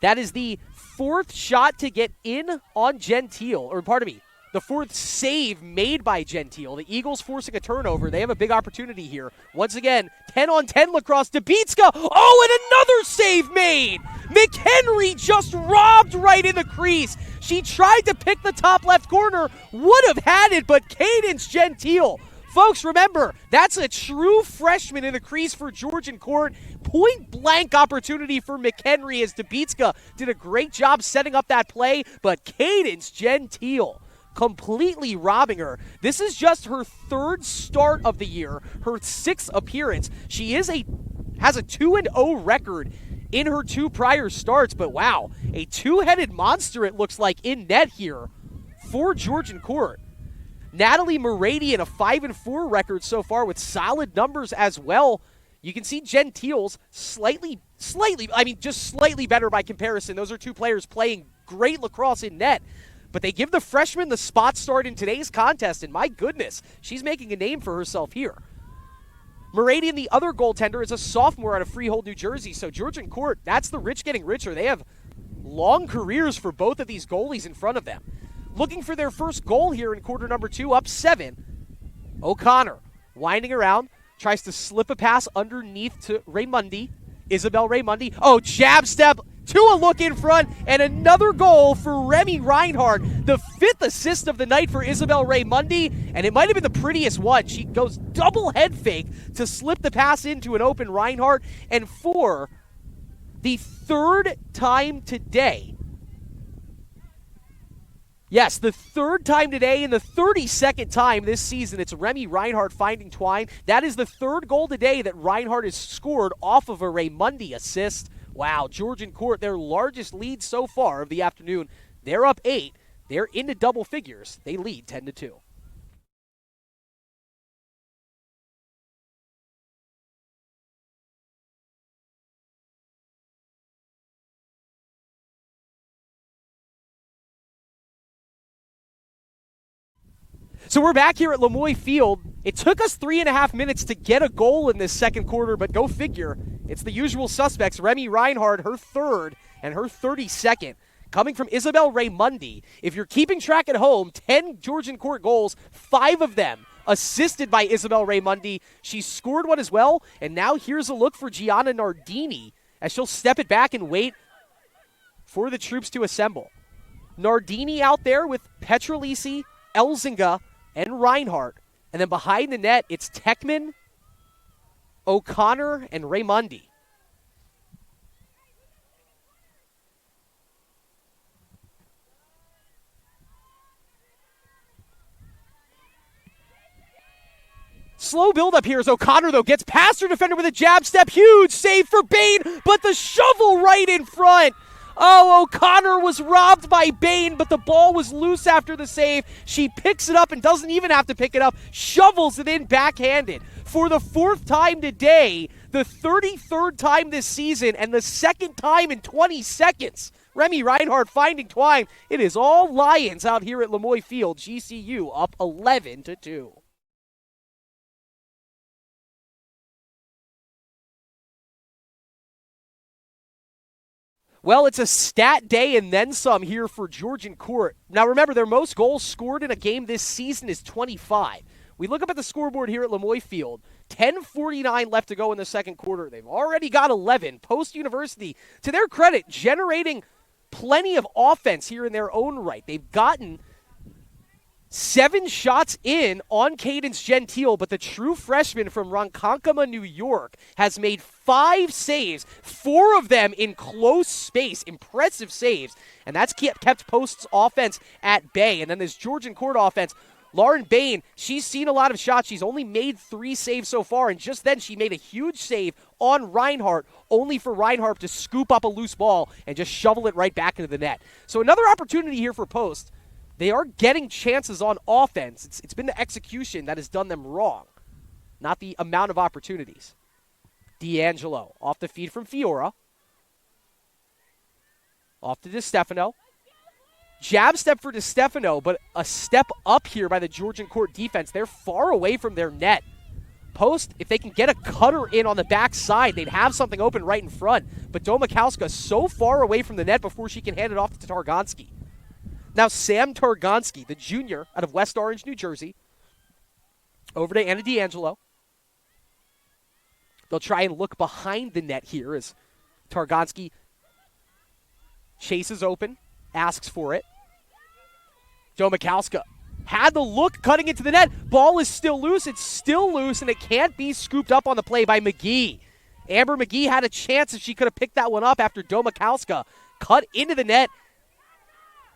Speaker 1: That is the 4th shot to get in on Gentile, or pardon me, the 4th save made by Gentile. The Eagles forcing a turnover. They have a big opportunity here. Once again, 10 on 10 lacrosse. Dubitska, oh, and another save made. McHenry just robbed right in the crease. She tried to pick the top left corner, would have had it, but Cadence Gentile. Folks, remember, that's a true freshman in the crease for Georgian Court. Point-blank opportunity for McHenry as Dubitska did a great job setting up that play, but Cadence Gentile completely robbing her. This is just her 3rd start of the year, her 6th appearance. She has a 2-0 record in her 2 prior starts, but wow, a 2-headed monster it looks like in net here for Georgian Court. Natalie Moradian, a 5-4 record so far with solid numbers as well. You can see Gentile's slightly better by comparison. Those are 2 players playing great lacrosse in net. But they give the freshman the spot start in today's contest, and my goodness, she's making a name for herself here. Moradian, the other goaltender, is a sophomore out of Freehold, New Jersey. So Georgian Court, that's the rich getting richer. They have long careers for both of these goalies in front of them. Looking for their first goal here in quarter number 2, up 7. O'Connor winding around, tries to slip a pass underneath to Raymundi. Isabel Raymundi. Oh, jab step to a look in front, and another goal for Remy Reinhardt. The 5th assist of the night for Isabel Raymundi, and it might have been the prettiest one. She goes double head fake to slip the pass into an open Reinhardt, and for the 3rd time today, yes, the 3rd time today and the 32nd time this season, it's Remy Reinhardt finding twine. That is the 3rd goal today that Reinhardt has scored off of a Raymundi assist. Wow, Georgian Court, their largest lead so far of the afternoon. They're up 8. They're into double figures. They lead 10-2. So we're back here at Lemoy Field. It took us 3.5 minutes to get a goal in this second quarter, but go figure. It's the usual suspects. Remy Reinhardt, her 3rd and her 32nd, coming from Isabel Raymundi. If you're keeping track at home, 10 Georgian Court goals, 5 of them assisted by Isabel Raymundi. She scored one as well, and now here's a look for Gianna Nardini as she'll step it back and wait for the troops to assemble. Nardini out there with Petrolisi, Elzinga, and Reinhardt. And then behind the net, it's Techman, O'Connor, and Raymundi. Slow build-up here as O'Connor, though, gets past her defender with a jab step. Huge save for Bain, but the shovel right in front. Oh, O'Connor was robbed by Bain, but the ball was loose after the save. She picks it up and doesn't even have to pick it up. Shovels it in backhanded. For the 4th time today, the 33rd time this season, and the 2nd time in 20 seconds. Remy Reinhardt finding twine. It is all Lions out here at Lemoy Field. GCU up 11-2. Well, it's a stat day and then some here for Georgian Court. Now remember, their most goals scored in a game this season is 25. We look up at the scoreboard here at Lemoy Field. 10:49 left to go in the second quarter. They've already got 11. Post University, to their credit, generating plenty of offense here in their own right. They've gotten 7 shots in on Cadence Gentile, but the true freshman from Ronkonkoma, New York, has made 5 saves, 4 of them in close space. Impressive saves, and that's kept Post's offense at bay. And then this Georgian Court offense, Lauren Bain, she's seen a lot of shots. She's only made 3 saves so far, and just then she made a huge save on Reinhardt, only for Reinhardt to scoop up a loose ball and just shovel it right back into the net. So another opportunity here for Post. They are getting chances on offense. It's been the execution that has done them wrong, not the amount of opportunities. D'Angelo off the feed from Fiora. Off to DiStefano. Jab step for DiStefano, but a step up here by the Georgian Court defense. They're far away from their net. Post, if they can get a cutter in on the backside, they'd have something open right in front. But Domakowska so far away from the net before she can hand it off to Targonski. Now Sam Targonski, the junior out of West Orange, New Jersey, over to Anna D'Angelo. They'll try and look behind the net here as Targonski chases open, asks for it. Domakowska had the look cutting into the net. Ball is still loose. It's still loose, and it can't be scooped up on the play by McGee. Amber McGee had a chance if she could have picked that one up after Domakowska cut into the net.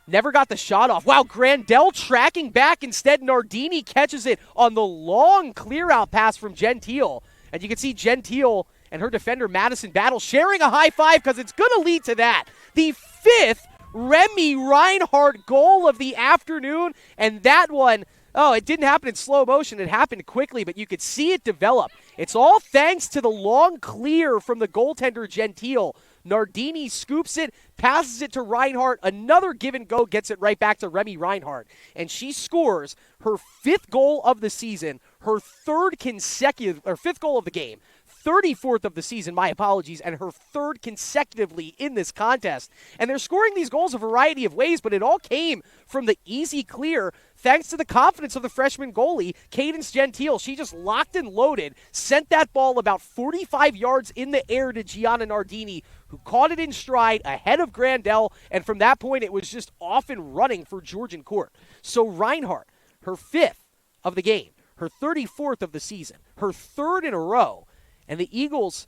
Speaker 1: Never got the shot off. Wow, Grandel tracking back. Instead, Nardini catches it on the long clear-out pass from Gentile. And you can see Gentile and her defender, Madison Battle, sharing a high five because it's going to lead to that. The 5th Remy Reinhardt goal of the afternoon. And that one, oh, it didn't happen in slow motion. It happened quickly, but you could see it develop. It's all thanks to the long clear from the goaltender, Gentile. Nardini scoops it, passes it to Reinhardt. Another give and go gets it right back to Remy Reinhardt. And she scores her 5th goal of the season, her 5th goal of the game, 34th of the season, my apologies, and her third consecutively in this contest. And they're scoring these goals a variety of ways, but it all came from the easy clear thanks to the confidence of the freshman goalie, Cadence Gentile. She just locked and loaded, sent that ball about 45 yards in the air to Gianna Nardini, who caught it in stride ahead of Grandel, and from that point it was just off and running for Georgian Court. So Reinhardt, her 5th of the game, her 34th of the season, her 3rd in a row, and the Eagles,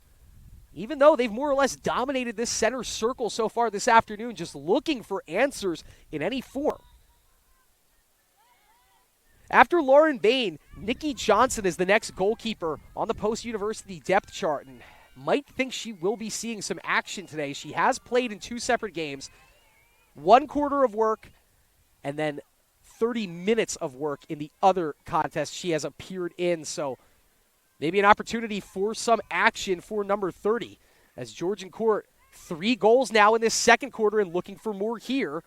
Speaker 1: even though they've more or less dominated this center circle so far this afternoon, just looking for answers in any form. After Lauren Bain, Nikki Johnson is the next goalkeeper on the post-university depth chart, and might think she will be seeing some action today. She has played in 2 separate games, 1 quarter of work, and then 30 minutes of work in the other contest she has appeared in. So maybe an opportunity for some action for number 30, as Georgian Court, 3 goals now in this second quarter and looking for more here,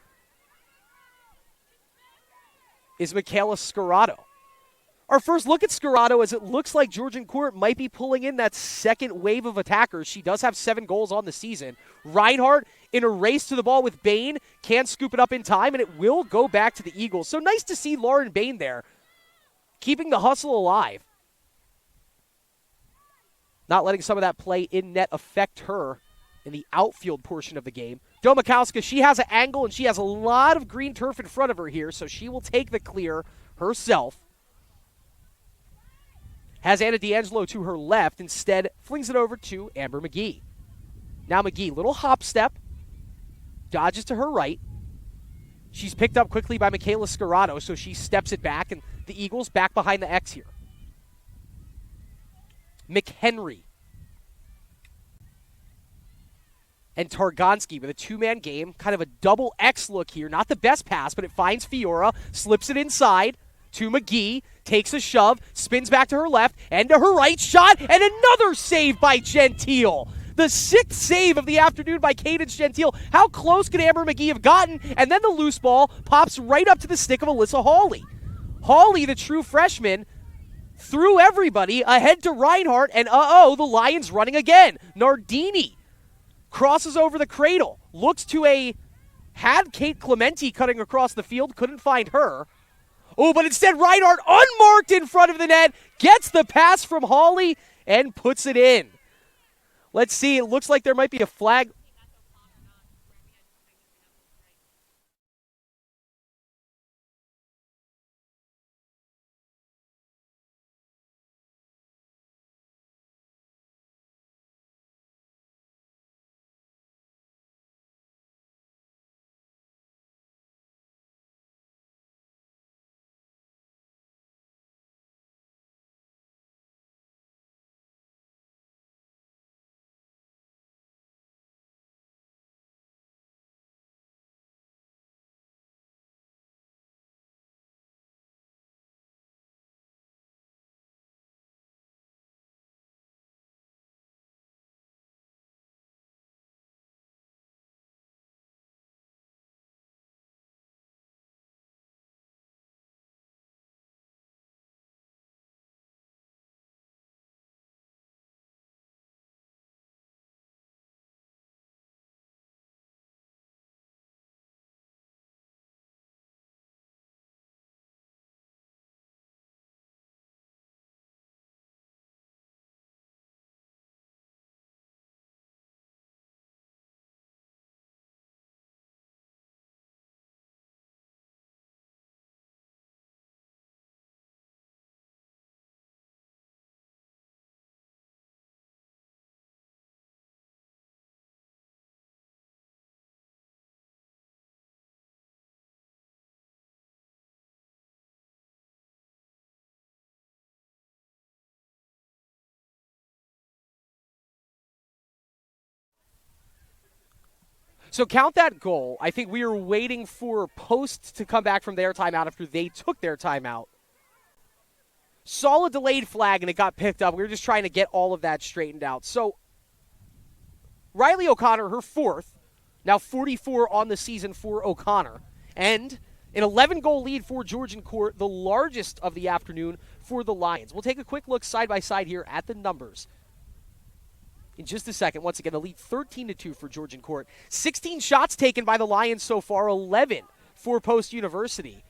Speaker 1: is Michaela Scarrato. Our first look at Scarrato, as it looks like Georgian Court might be pulling in that second wave of attackers. She does have 7 goals on the season. Reinhardt, in a race to the ball with Bain, can scoop it up in time, and it will go back to the Eagles. So nice to see Lauren Bain there, keeping the hustle alive. Not letting some of that play in net affect her in the outfield portion of the game. Domakowska, she has an angle, and she has a lot of green turf in front of her here, so she will take the clear herself. Has Anna D'Angelo to her left, instead flings it over to Amber McGee. Now McGee, little hop step, dodges to her right. She's picked up quickly by Michaela Scarrato, so she steps it back, and the Eagles back behind the X here. McHenry and Targonski with a 2-man game, kind of a double X look here. Not the best pass, but it finds Fiora, slips it inside to McGee, takes a shove, spins back to her left, and to her right, shot, and another save by Gentile. The 6th save of the afternoon by Cadence Gentile. How close could Amber McGee have gotten? And then the loose ball pops right up to the stick of Alyssa Hawley. Hawley, the true freshman, threw everybody ahead to Reinhardt, and the Lions running again. Nardini crosses over the cradle, looks to had Kate Clementi cutting across the field, couldn't find her. Oh, but instead Reinhardt, unmarked in front of the net, gets the pass from Hawley and puts it in. Let's see, it looks like there might be a flag. So count that goal. I think we were waiting for Post to come back from their timeout after they took their timeout. Saw a delayed flag, and it got picked up. We were just trying to get all of that straightened out. So Riley O'Connor, her 4th, now 44 on the season for O'Connor. And an 11-goal lead for Georgian Court, the largest of the afternoon for the Lions. We'll take a quick look side by side here at the numbers. in just a second. Once again, the lead 13-2 for Georgian Court. 16 shots taken by the Lions so far, 11 for Post University.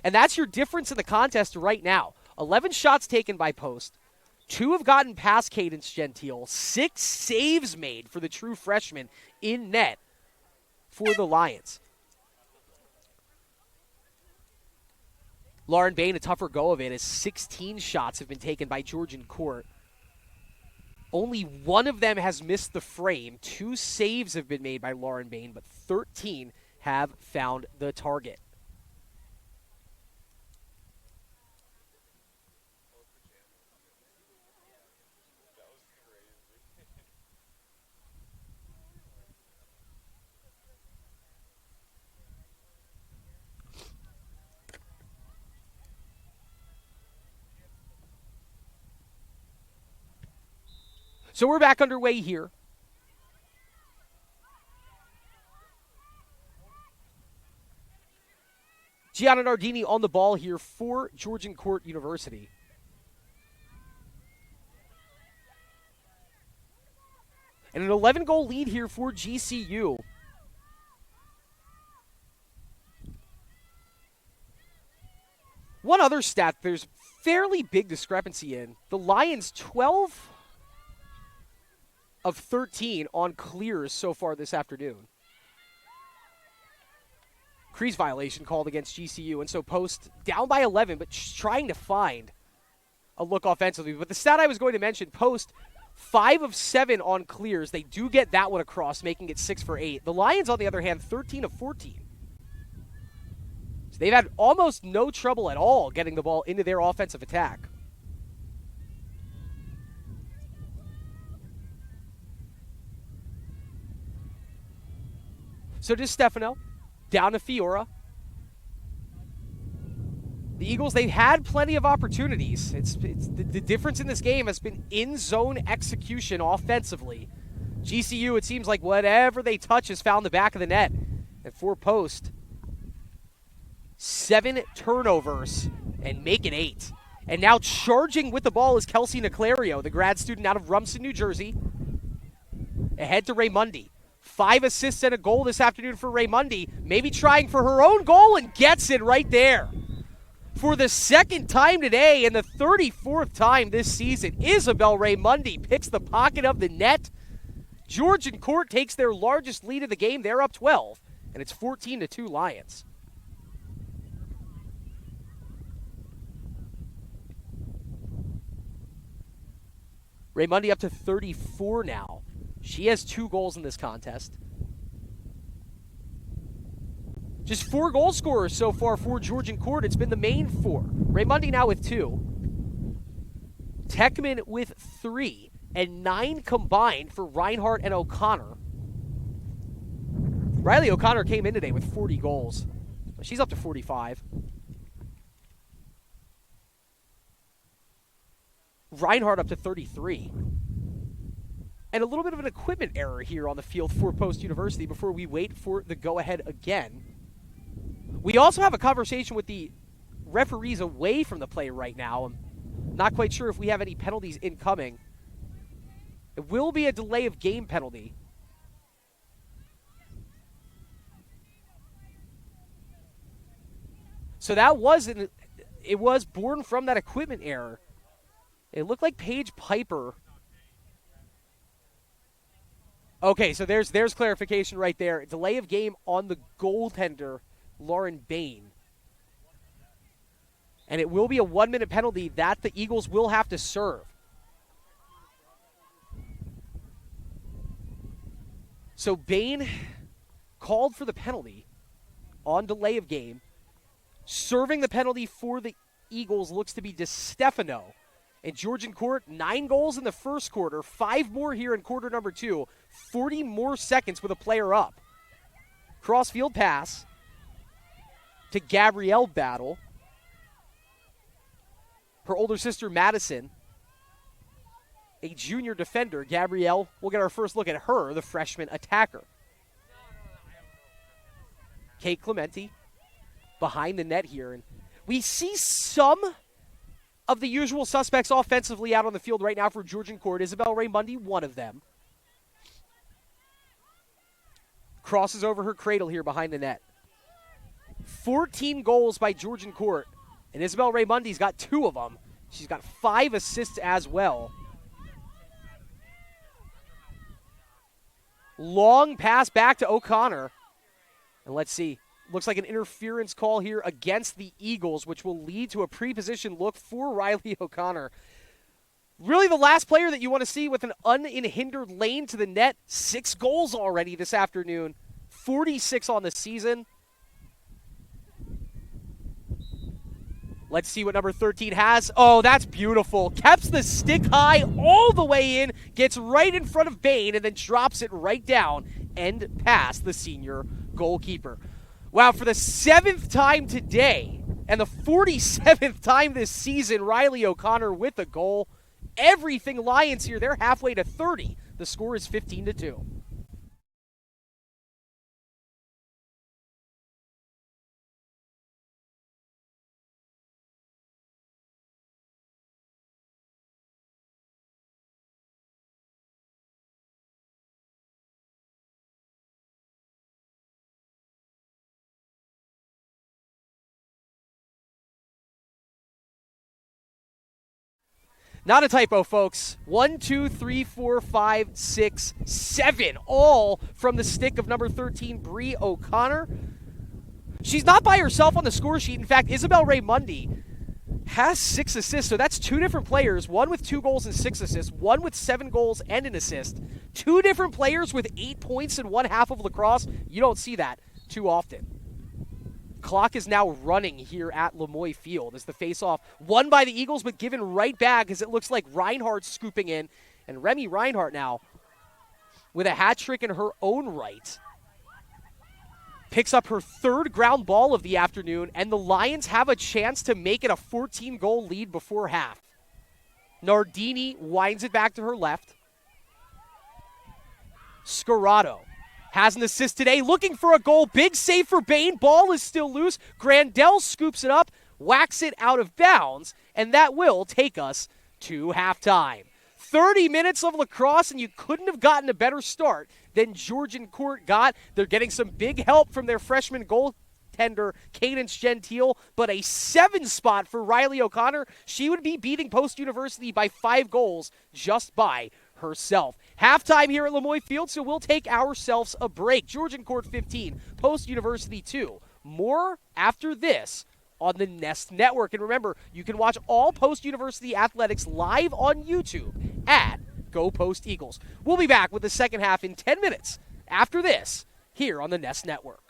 Speaker 1: And that's your difference in the contest right now. 11 shots taken by Post. 2 have gotten past Cadence Gentile. 6 saves made for the true freshman in net for the Lions. Lauren Bain, a tougher go of it, as 16 shots have been taken by Georgian Court. Only 1 of them has missed the frame. 2 saves have been made by Lauren Bain, but 13 have found the target. So we're back underway here. Gianna Nardini on the ball here for Georgian Court University. And an 11-goal lead here for GCU. One other stat there's fairly big discrepancy in. The Lions 12 of 13 on clears so far this afternoon. Crease violation called against GCU, and so Post down by 11, but trying to find a look offensively. But the stat I was going to mention, Post 5 of 7 on clears. They do get that one across, making it 6 for 8. The Lions, on the other hand, 13 of 14. So they've had almost no trouble at all getting the ball into their offensive attack. So does Stefano, down to Fiora. The Eagles, they've had plenty of opportunities. It's the difference in this game has been in-zone execution offensively. GCU, it seems like whatever they touch has found the back of the net. And for Post, 7 turnovers and make it 8. And now charging with the ball is Kelsey Niclario, the grad student out of Rumson, New Jersey. Ahead to Raymundi. 5 assists and a goal this afternoon for Raymundi. Maybe trying for her own goal and gets it right there. For the second time today and the 34th time this season, Isabel Raymundi picks the pocket of the net. Georgian Court takes their largest lead of the game. They're up 12, and it's 14-2 Lions. Raymundi up to 34 now. She has 2 goals in this contest. Just 4 goal scorers so far for Georgian Court. It's been the main 4. Raymundi now with 2. Techman with 3. And 9 combined for Reinhardt and O'Connor. Riley O'Connor came in today with 40 goals. She's up to 45. Reinhardt up to 33. And a little bit of an equipment error here on the field for Post University before we wait for the go-ahead again. We also have a conversation with the referees away from the play right now. I'm not quite sure if we have any penalties incoming. It will be a delay of game penalty. So that it was born from that equipment error. It looked like Paige Piper. Okay, so there's clarification right there. Delay of game on the goaltender, Lauren Bain. And it will be a 1-minute penalty that the Eagles will have to serve. So Bain called for the penalty on delay of game. Serving the penalty for the Eagles looks to be DeStefano. And Georgian Court, 9 goals in the first quarter, 5 more here in quarter number 2, 40 more seconds with a player up. Cross-field pass to Gabrielle Battle. Her older sister, Madison, a junior defender. Gabrielle, we'll get our first look at her, the freshman attacker. Kate Clementi behind the net here. And we see some of the usual suspects offensively out on the field right now for Georgian Court. Isabel Raymundi, one of them. crosses over her cradle here behind the net. 14 goals by Georgian Court, and Isabel Raymundi's got 2 of them. She's got 5 assists as well. Long pass back to O'Connor. And let's see. Looks like an interference call here against the Eagles, which will lead to a pre-position look for Riley O'Connor. Really the last player that you want to see with an unhindered lane to the net. 6 goals already this afternoon. 46 on the season. Let's see what number 13 has. Oh, that's beautiful. Keeps the stick high all the way in, gets right in front of Bain, and then drops it right down and past the senior goalkeeper. Wow, for the 7th time today and the 47th time this season, Riley O'Connor with a goal. Everything Lions here. They're halfway to 30. The score is 15-2. Not a typo, folks. 1, 2, 3, 4, 5, 6, 7, all from the stick of number 13, Bree O'Connor. She's not by herself on the score sheet. In fact, Isabel Raymundi has 6 assists, so that's 2 different players, one with 2 goals and 6 assists, one with 7 goals and an assist. 2 different players with 8 points in one half of lacrosse. You don't see that too often. Clock is now running here at Lemoy Field as the faceoff won by the Eagles, but given right back as it looks like Reinhardt scooping in. And Remy Reinhardt now with a hat trick in her own right. Picks up her 3rd ground ball of the afternoon, and the Lions have a chance to make it a 14-goal lead before half. Nardini winds it back to her left. Scarrato has an assist today, looking for a goal. Big save for Bain. Ball is still loose. Grandel scoops it up, whacks it out of bounds, and that will take us to halftime. 30 minutes of lacrosse, and you couldn't have gotten a better start than Georgian Court got. They're getting some big help from their freshman goaltender, Cadence Gentile, but a 7 spot for Riley O'Connor. She would be beating Post University by 5 goals just by herself. Halftime here at Lemoy Field, so we'll take ourselves a break. Georgian Court 15, Post University 2. More after this on the Nest Network. And remember, you can watch all Post University athletics live on YouTube at Go Post Eagles. We'll be back with the second half in 10 minutes after this here on the Nest Network.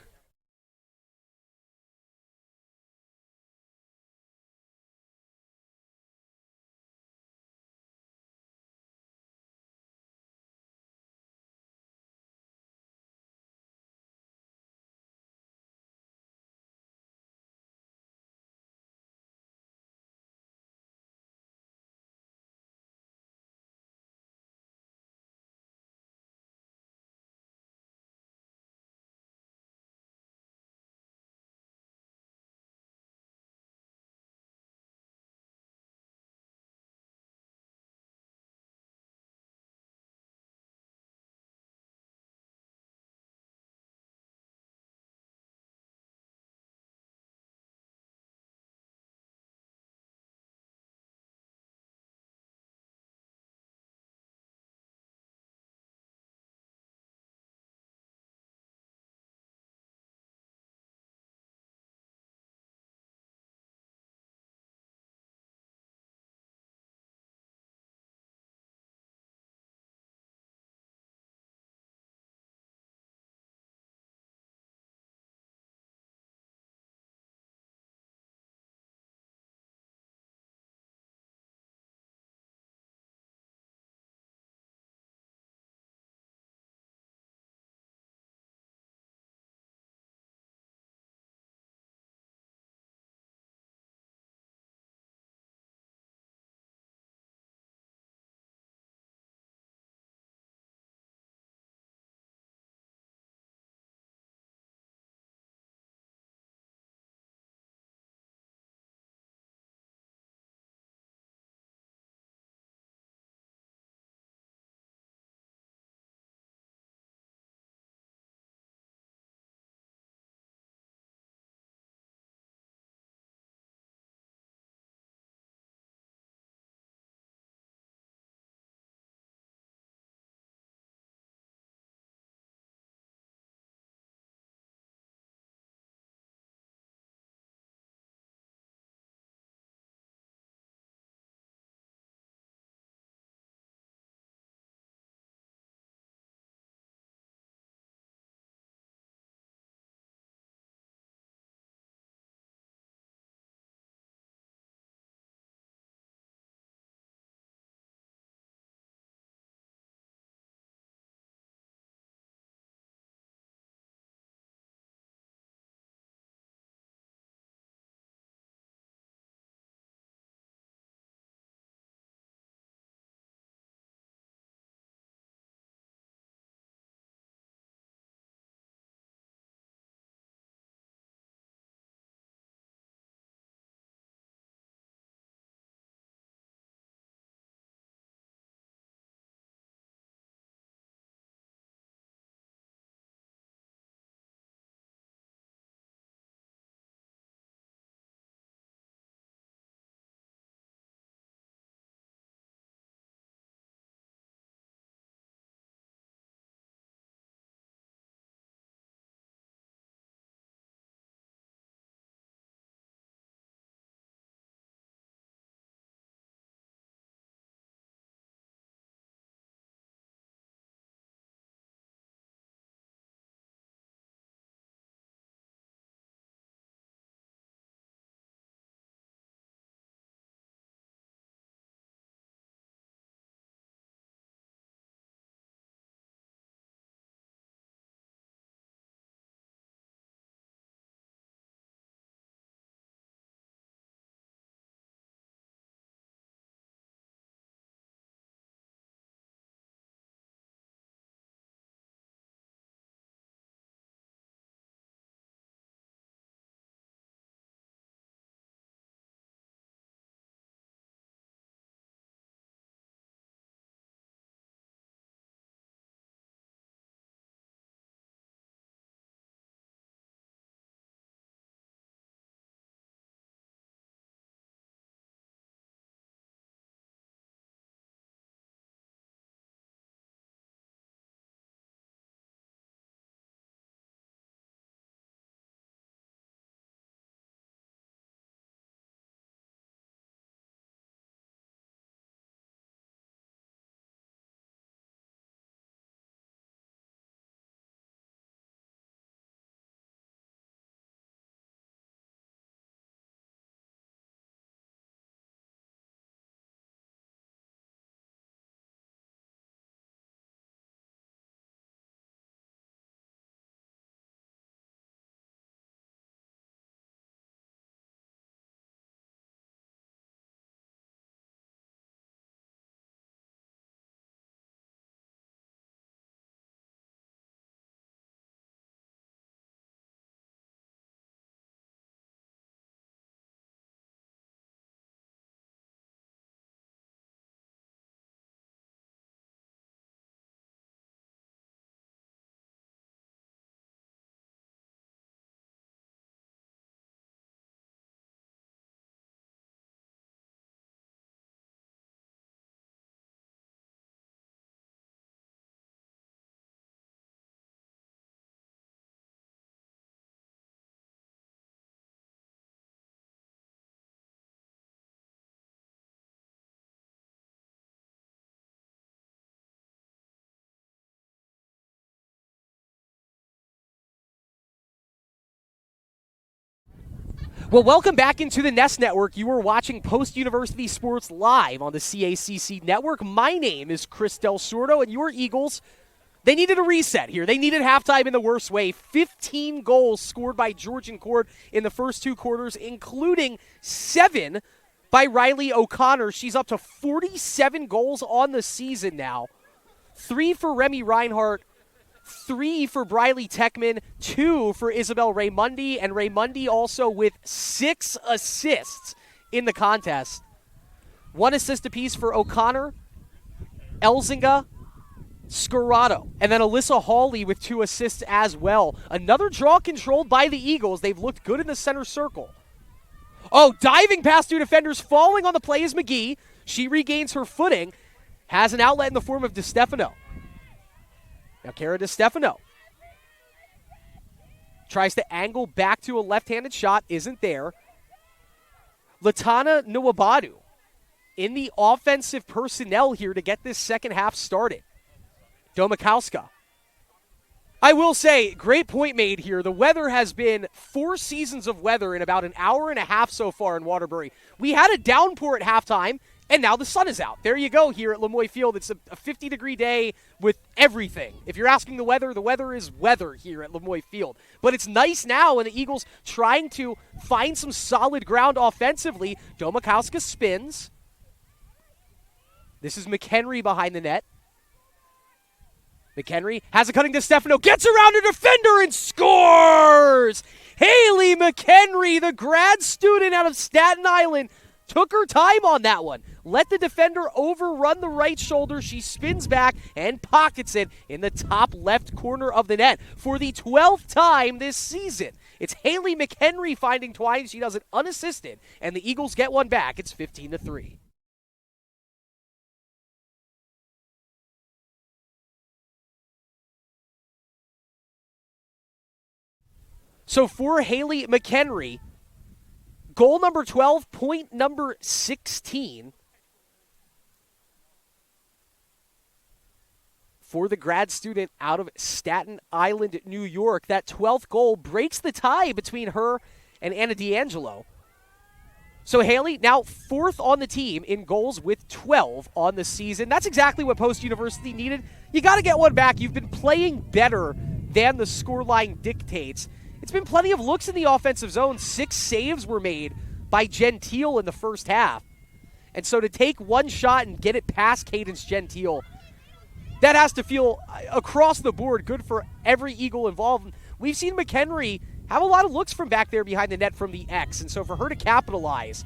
Speaker 1: Well, welcome back into the Nest Network. You are watching Post-University Sports live on the CACC Network. My name is Chris Del Sordo, and your Eagles, they needed a reset here. They needed halftime in the worst way. 15 goals scored by Georgian Court in the first two quarters, including 7 by Riley O'Connor. She's up to 47 goals on the season now. 3 for Remy Reinhardt, 3 for Briley Techman, 2 for Isabel Raymundi, and Raymundi also with 6 assists in the contest. 1 assist apiece for O'Connor, Elzinga, Scarrato, and then Alyssa Hawley with 2 assists as well. Another draw controlled by the Eagles. They've looked good in the center circle. Oh, diving past 2 defenders, falling on the play is McGee. She regains her footing, has an outlet in the form of DeStefano. Now Cara DeStefano tries to angle back to a left-handed shot, isn't there. Latana Nwabadu in the offensive personnel here to get this second half started. Domakowska. I will say, great point made here. The weather has been 4 seasons of weather in about an hour and a half so far in Waterbury. We had a downpour at halftime, and now the sun is out. There you go here at Lemoy Field. It's a 50-degree day with everything. If you're asking the weather is weather here at Lemoy Field. But it's nice now, and the Eagles trying to find some solid ground offensively. Domakowska spins. This is McHenry behind the net. McHenry has a cutting to Stefano, gets around her defender and scores! Haley McHenry, the grad student out of Staten Island, took her time on that one. Let the defender overrun the right shoulder. She spins back and pockets it in the top left corner of the net for the 12th time this season. It's Haley McHenry finding Twine. She does it unassisted, and the Eagles get one back. It's 15-3. So for Haley McHenry, goal number 12, point number 16 for the grad student out of Staten Island, New York. That 12th goal breaks the tie between her and Anna D'Angelo. So Haley now 4th on the team in goals with 12 on the season. That's exactly what Post University needed. You got to get one back. You've been playing better than the scoreline dictates. It's been plenty of looks in the offensive zone. 6 saves were made by Gentile in the first half. And so to take one shot and get it past Cadence Gentile, that has to feel across the board good for every Eagle involved. We've seen McHenry have a lot of looks from back there behind the net from the X. And so for her to capitalize,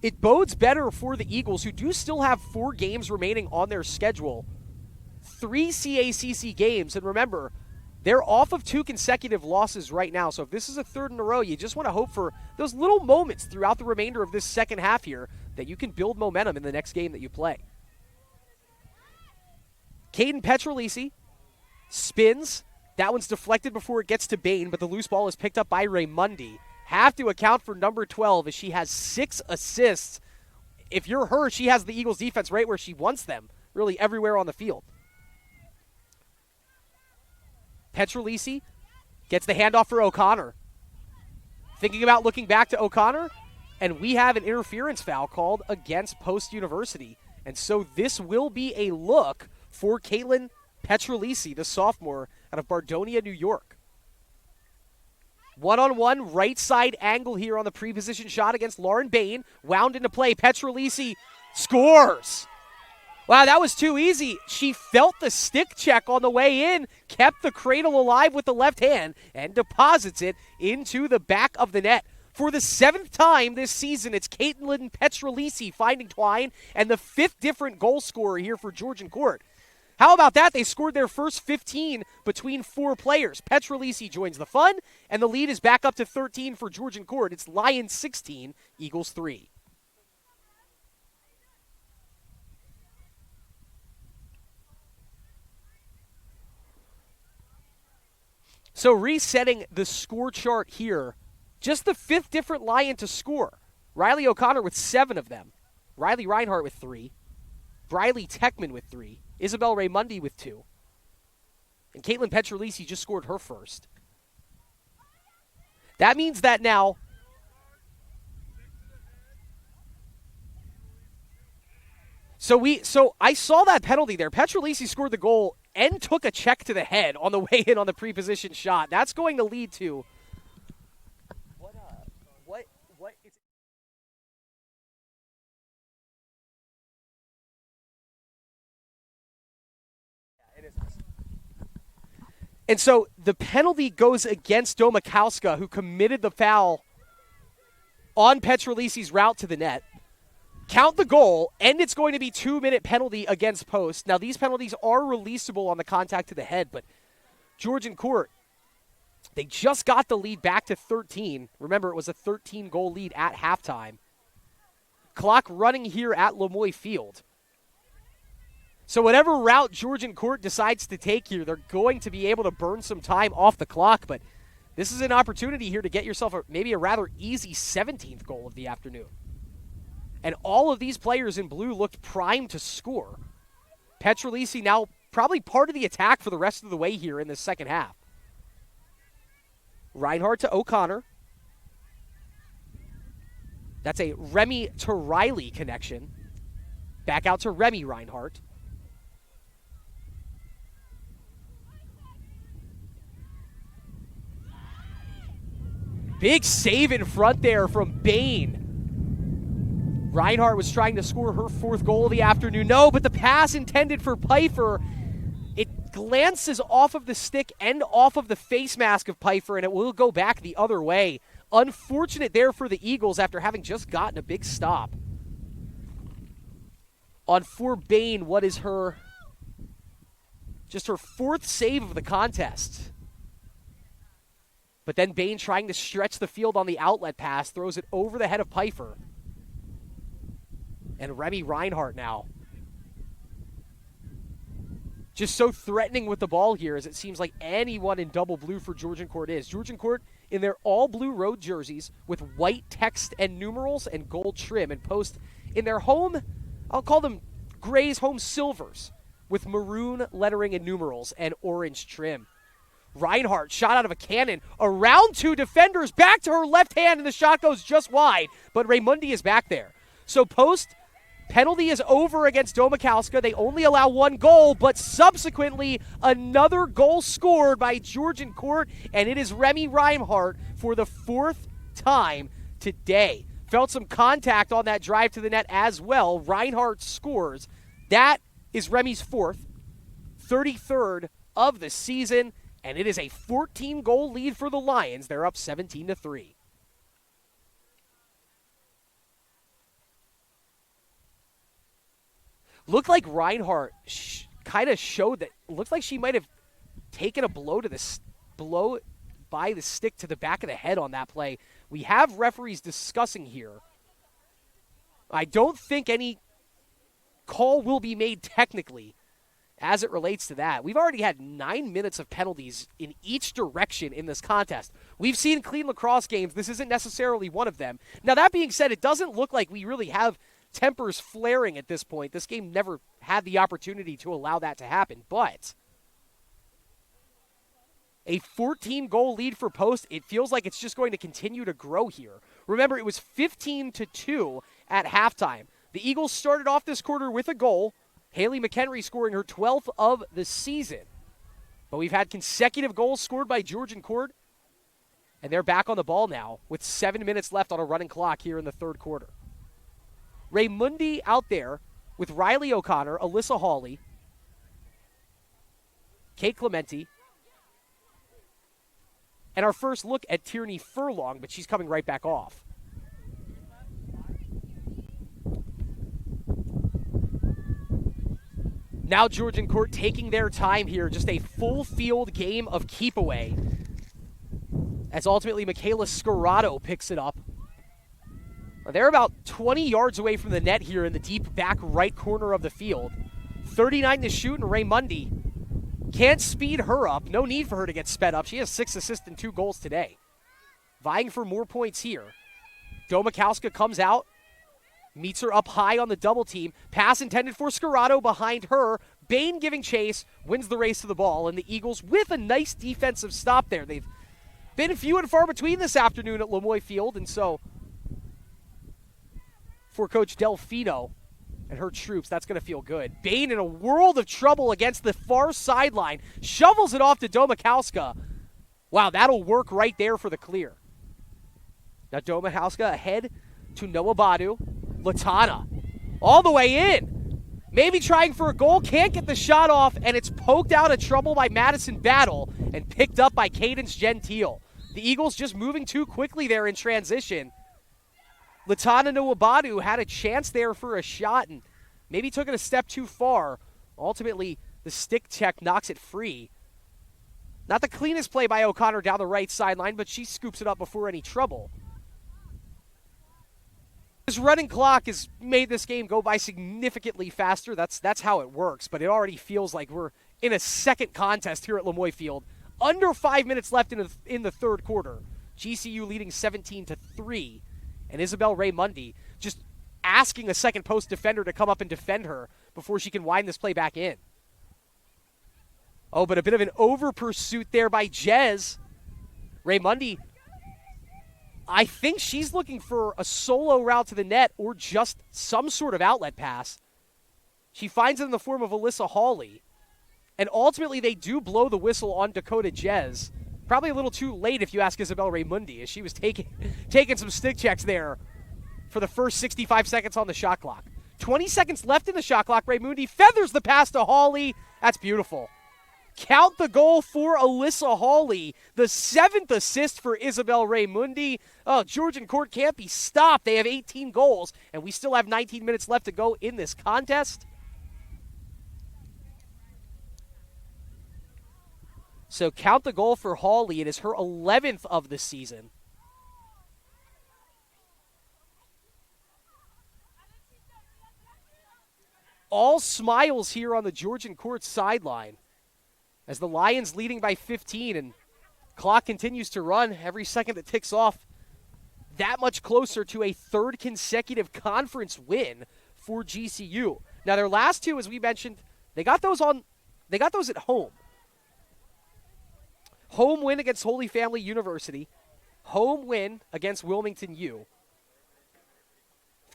Speaker 1: it bodes better for the Eagles, who do still have 4 games remaining on their schedule. 3 CACC games. And remember, they're off of 2 consecutive losses right now. So if this is a 3rd in a row, you just want to hope for those little moments throughout the remainder of this second half here that you can build momentum in the next game that you play. Caden Petrolisi spins. That one's deflected before it gets to Bain, but the loose ball is picked up by Raymundi. Have to account for number 12 as she has 6 assists. If you're her, she has the Eagles defense right where she wants them, really everywhere on the field. Petrolisi gets the handoff for O'Connor. Thinking about looking back to O'Connor, and we have an interference foul called against Post University. And so this will be a look for Caitlin Petrolisi, the sophomore out of Bardonia, New York. 1-on-1 right side angle here on the pre-position shot against Lauren Bain. Wound into play. Petrolisi scores. Wow, that was too easy. She felt the stick check on the way in, kept the cradle alive with the left hand, and deposits it into the back of the net. For the 7th time this season, it's Caitlin Petrolisi finding Twine, and the 5th different goal scorer here for Georgian Court. How about that? They scored their first 15 between 4 players. Petrolisi joins the fun, and the lead is back up to 13 for Georgian Court. It's Lions 16, Eagles 3. So resetting the score chart here, just the 5th different Lion to score. Riley O'Connor with 7 of them. Riley Reinhardt with 3. Briley Techman with 3. Isabel Raymundi with 2. And Caitlin Petrolisi just scored her first. That means that now So I saw that penalty there. Petrolisi scored the goal and took a check to the head on the way in on the pre-positioned shot. That's going to lead to what it's yeah, it is. And so the penalty goes against Domakowska, who committed the foul on Petrolisi's route to the net. Count the goal, and it's going to be 2-minute penalty against post. Now, these penalties are releasable on the contact to the head, but Georgian Court, they just got the lead back to 13. Remember, it was a 13-goal lead at halftime. Clock running here at Lemoy Field. So whatever route Georgian Court decides to take here, they're going to be able to burn some time off the clock, but this is an opportunity here to get yourself maybe a rather easy 17th goal of the afternoon. And all of these players in blue looked primed to score. Petrolisi now probably part of the attack for the rest of the way here in the second half. Reinhardt to O'Connor. That's a Remy to Riley connection. Back out to Remy Reinhardt. Big save in front there from Bain. Reinhardt was trying to score her 4th goal of the afternoon. No, but the pass intended for Pfeiffer, it glances off of the stick and off of the face mask of Pfeiffer, and it will go back the other way. Unfortunate there for the Eagles after having just gotten a big stop. On for Bain, what is just her 4th save of the contest. But then Bain trying to stretch the field on the outlet pass, throws it over the head of Pfeiffer. And Remy Reinhardt now. Just so threatening with the ball here, as it seems like anyone in double blue for Georgian Court is. Georgian Court in their all-blue road jerseys with white text and numerals and gold trim, and post in their home, I'll call them Gray's home silvers, with maroon lettering and numerals and orange trim. Reinhardt shot out of a cannon, around 2 defenders, back to her left hand, and the shot goes just wide, but Raymundi is back there. So post penalty is over against Domakowska. They only allow 1 goal, but subsequently another goal scored by Georgian Court, and it is Remy Reinhardt for the 4th time today. Felt some contact on that drive to the net as well. Reinhardt scores. That is Remy's 4th, 33rd of the season, and it is a 14-goal lead for the Lions. They're up 17-3. Looked like Reinhardt kind of showed that. Looked like she might have taken a blow by the stick to the back of the head on that play. We have referees discussing here. I don't think any call will be made technically as it relates to that. We've already had 9 minutes of penalties in each direction in this contest. We've seen clean lacrosse games. This isn't necessarily one of them. Now, that being said, it doesn't look like we really have tempers flaring at this point. This game never had the opportunity to allow that to happen, but a 14-goal lead for post, it feels like it's just going to continue to grow here. Remember, it was 15-2 at halftime. The Eagles started off this quarter with a goal, Haley McHenry scoring her 12th of the season. But we've had consecutive goals scored by Georgian Court, and they're back on the ball now with 7 minutes left on a running clock here in the 3rd quarter. Raymundi out there with Riley O'Connor, Alyssa Hawley, Kate Clementi, and our first look at Tierney Furlong, but she's coming right back off. Now Georgian Court taking their time here, just a full field game of keep away, as ultimately Michaela Scarrato picks it up. They're about 20 yards away from the net here in the deep back right corner of the field. 39 to shoot, and Raymundi can't speed her up. No need for her to get sped up. She has 6 assists and 2 goals today. Vying for more points here. Domakowska comes out, meets her up high on the double team. Pass intended for Scarrato behind her. Bain giving chase, wins the race to the ball, and the Eagles with a nice defensive stop there. They've been few and far between this afternoon at Lemoy Field, and so for Coach Delfino and her troops, that's going to feel good. Bain in a world of trouble against the far sideline. Shovels it off to Domachowska. Wow, that'll work right there for the clear. Now Domachowska ahead to Noah Badu. Latana all the way in. Maybe trying for a goal. Can't get the shot off, and it's poked out of trouble by Madison Battle and picked up by Cadence Gentile. The Eagles just moving too quickly there in transition. Latana Nwabadu had a chance there for a shot and maybe took it a step too far. Ultimately, the stick check knocks it free. Not the cleanest play by O'Connor down the right sideline, but she scoops it up before any trouble. This running clock has made this game go by significantly faster. That's how it works, but it already feels like we're in a second contest here at Lemoy Field. Under 5 minutes left in the third quarter. GCU leading 17-3. And Isabel Raymundi just asking a second post defender to come up and defend her before she can wind this play back in. Oh, but a bit of an over pursuit there by Jez. Raymundi, I think she's looking for a solo route to the net or just some sort of outlet pass. She finds it in the form of Alyssa Hawley. And ultimately, they do blow the whistle on Dakota Jez. Probably a little too late if you ask Isabel Raymundi, as she was taking some stick checks there for the first 65 seconds on the shot clock. 20 seconds left in the shot clock. Raymundi feathers the pass to Hawley. That's beautiful. Count the goal for Alyssa Hawley. The 7th assist for Isabel Raymundi. Oh, Georgian Court can't be stopped. They have 18 goals, and we still have 19 minutes left to go in this contest. So count the goal for Hawley. It is her 11th of the season. All smiles here on the Georgian Court sideline as the Lions leading by 15 and clock continues to run. Every second that ticks off, that much closer to a third consecutive conference win for GCU. Now their last two, as we mentioned, they got those at home. Home win against Holy Family University. Home win against Wilmington U.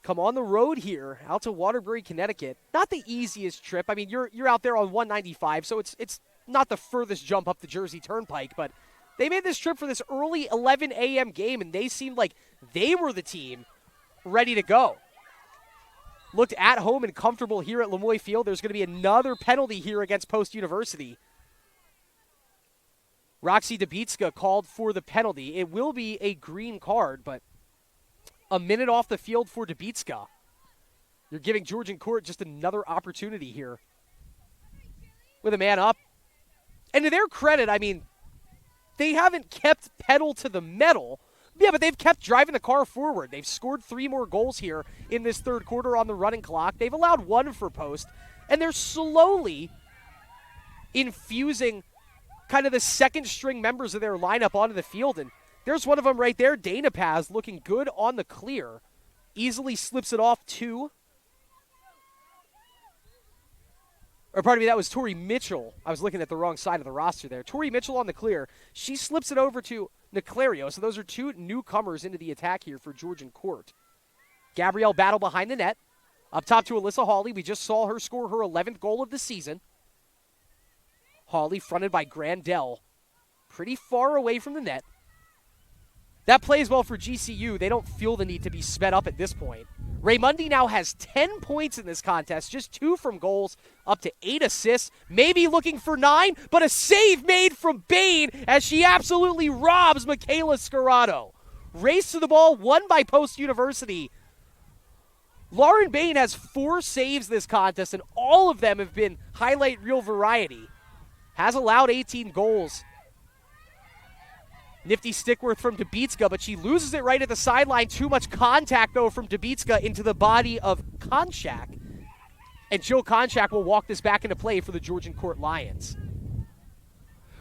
Speaker 1: Come on the road here, out to Waterbury, Connecticut. Not the easiest trip. I mean, you're out there on 195, so it's not the furthest jump up the Jersey Turnpike, but they made this trip for this early 11 a.m. game, and they seemed like they were the team ready to go. Looked at home and comfortable here at Lemoy Field. There's going to be another penalty here against Post University. Roxy Dubitska called for the penalty. It will be a green card, but a minute off the field for Dubitska. You're giving Georgian Court just another opportunity here with a man up. And to their credit, I mean, they haven't kept pedal to the metal. Yeah, but they've kept driving the car forward. They've scored 3 more goals here in this third quarter on the running clock. They've allowed 1 for Post, and they're slowly infusing kind of the second-string members of their lineup onto the field. And there's one of them right there, Dana Paz, looking good on the clear. Easily slips it off to, or pardon me, that was Tori Mitchell. I was looking at the wrong side of the roster there. Tori Mitchell on the clear. She slips it over to Niclario. So those are 2 newcomers into the attack here for Georgian Court. Gabrielle Battle behind the net. Up top to Alyssa Hawley. We just saw her score her 11th goal of the season. Hawley fronted by Grandel. Pretty far away from the net. That plays well for GCU. They don't feel the need to be sped up at this point. Raymundi now has 10 points in this contest, just 2 from goals, up to 8 assists, maybe looking for 9, but a save made from Bain as she absolutely robs Michaela Scarrato. Race to the ball, won by Post University. Lauren Bain has 4 saves this contest, and all of them have been highlight reel variety. Has allowed 18 goals. Nifty stickworth from Dubitska, but she loses it right at the sideline. Too much contact, though, from Dubitska into the body of Konchak. And Jill Konchak will walk this back into play for the Georgian Court Lions.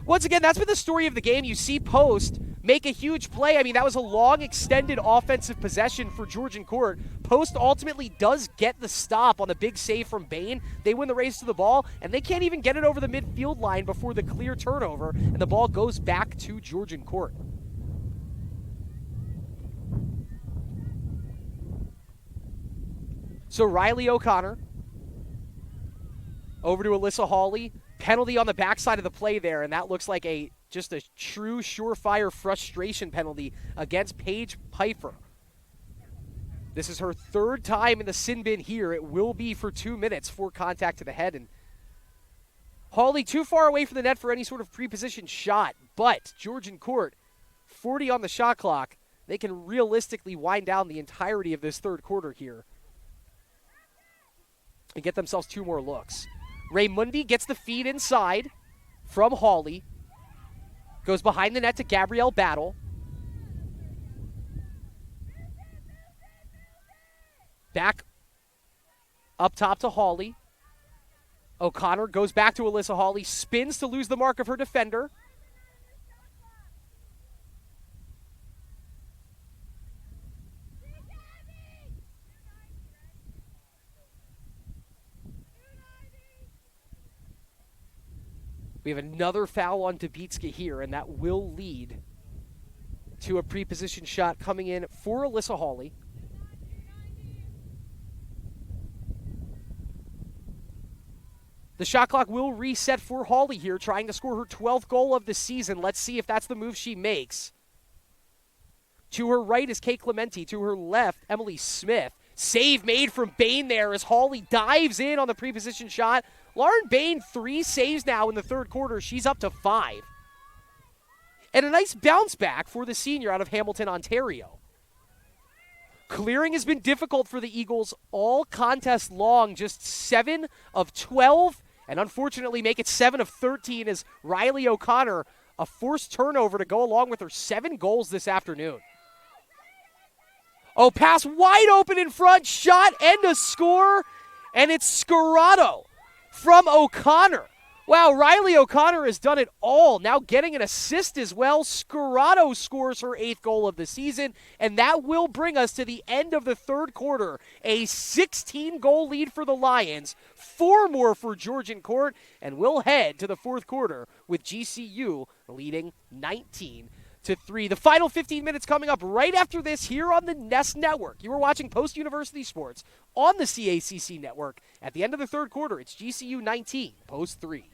Speaker 1: Once again, that's been the story of the game. You see Post make a huge play. I mean, that was a long, extended offensive possession for Georgian Court. Post ultimately does get the stop on the big save from Bain. They win the race to the ball, and they can't even get it over the midfield line before the clear turnover, and the ball goes back to Georgian Court. So Riley O'Connor over to Alyssa Hawley. Penalty on the backside of the play there, and that looks like just a true surefire frustration penalty against Paige Pfeiffer. This is her third time in the sin bin here. It will be for 2 minutes for contact to the head. And Hawley too far away from the net for any sort of pre-positioned shot, but Georgian Court, 40 on the shot clock. They can realistically wind down the entirety of this third quarter here and get themselves 2 more looks. Raymundi gets the feed inside from Hawley. Goes behind the net to Gabrielle Battle. Back up top to Hawley. O'Connor goes back to Alyssa Hawley. Spins to lose the mark of her defender. We have another foul on Dubitska here, and that will lead to a pre-position shot coming in for Alyssa Hawley. The shot clock will reset for Hawley here, trying to score her 12th goal of the season. Let's see if that's the move she makes. To her right is Kate Clementi. To her left, Emily Smith. Save made from Bain there as Hawley dives in on the pre-position shot. Lauren Bain, 3 saves now in the third quarter. She's up to 5. And a nice bounce back for the senior out of Hamilton, Ontario. Clearing has been difficult for the Eagles all contest long, just 7 of 12, and unfortunately make it 7 of 13 as Riley O'Connor, a forced turnover to go along with her 7 goals this afternoon. Oh, pass wide open in front, shot and a score, and it's Scarrato from O'Connor. Wow, Riley O'Connor has done it all, now getting an assist as well. Scarrato scores her 8th goal of the season, and that will bring us to the end of the third quarter. A 16-goal lead for the Lions, 4 more for Georgian Court, and we'll head to the fourth quarter with GCU leading 19-3. The final 15 minutes coming up right after this here on the Nest Network. You are watching Post University Sports on the CACC Network. At the end of the third quarter, it's GCU 19, Post 3.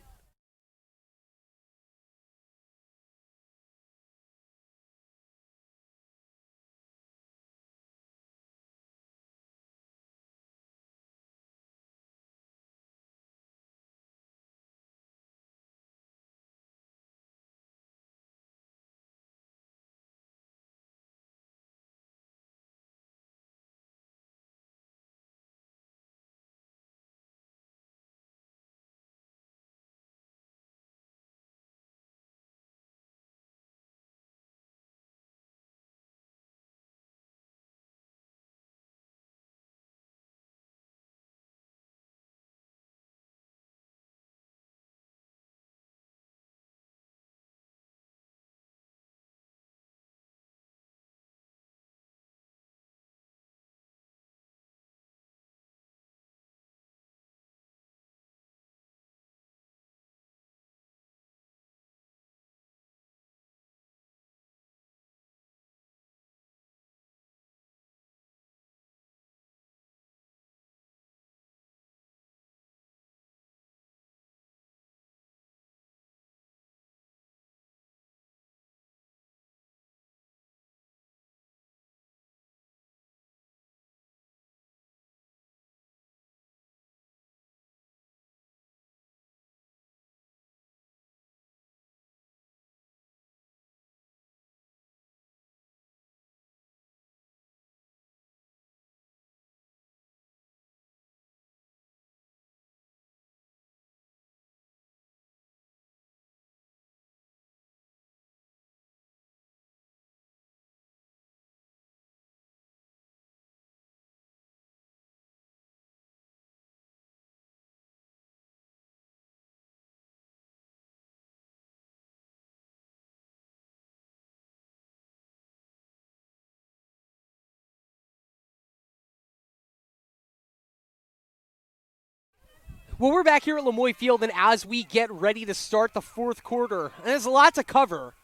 Speaker 1: Well, we're back here at Lemoy Field, and as we get ready to start the fourth quarter, and there's a lot to cover,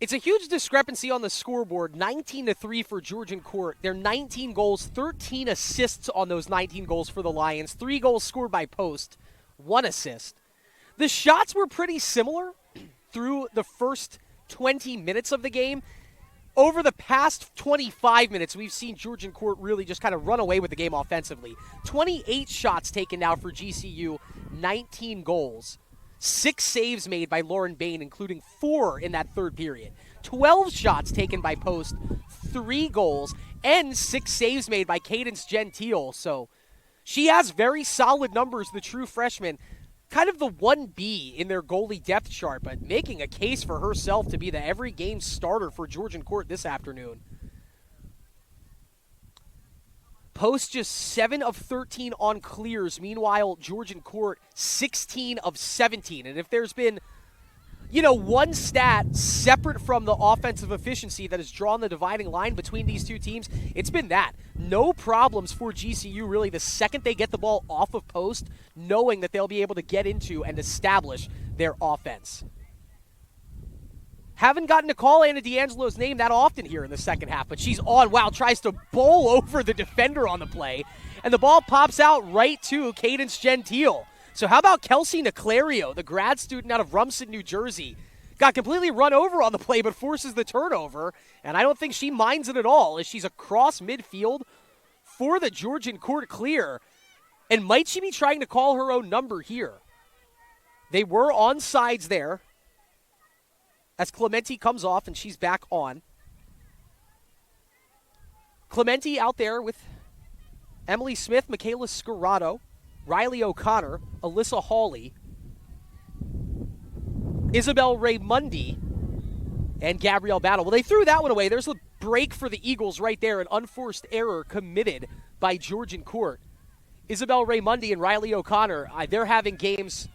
Speaker 1: It's a huge discrepancy on the scoreboard, 19-3 for Georgian Court. They're 19 goals, 13 assists on those 19 goals for the Lions, 3 goals scored by Post, 1 assist. The shots were pretty similar through the first 20 minutes of the game. Over the past 25 minutes, we've seen Georgian Court really just kind of run away with the game offensively. 28 shots taken now for GCU, 19 goals. 6 saves made by Lauren Bain, including 4 in that third period. 12 shots taken by Post, 3 goals, and 6 saves made by Cadence Gentile. So she has very solid numbers, the true freshman. Kind of the 1B in their goalie depth chart, but making a case for herself to be the every game starter for Georgian Court this afternoon. Post just 7 of 13 on clears. Meanwhile, Georgian Court 16 of 17. And if there's been, one stat separate from the offensive efficiency that has drawn the dividing line between these two teams, it's been that. No problems for GCU really the second they get the ball off of Post, knowing that they'll be able to get into and establish their offense. Haven't gotten to call Anna D'Angelo's name that often here in the second half, but she's on. Wow, tries to bowl over the defender on the play, and the ball pops out right to Cadence Gentile. So how about Kelsey Niclario, the grad student out of Rumson, New Jersey? Got completely run over on the play, but forces the turnover, and I don't think she minds it at all as she's across midfield for the Georgian Court clear. And might she be trying to call her own number here? They were on sides there as Clementi comes off and she's back on. Clementi out there with Emily Smith, Michaela Scarrato, Riley O'Connor, Alyssa Hawley, Isabel Raymundi, and Gabrielle Battle. Well, they threw that one away. There's a break for the Eagles right there, an unforced error committed by Georgian Court. Isabel Raymundi and Riley O'Connor, they're having games.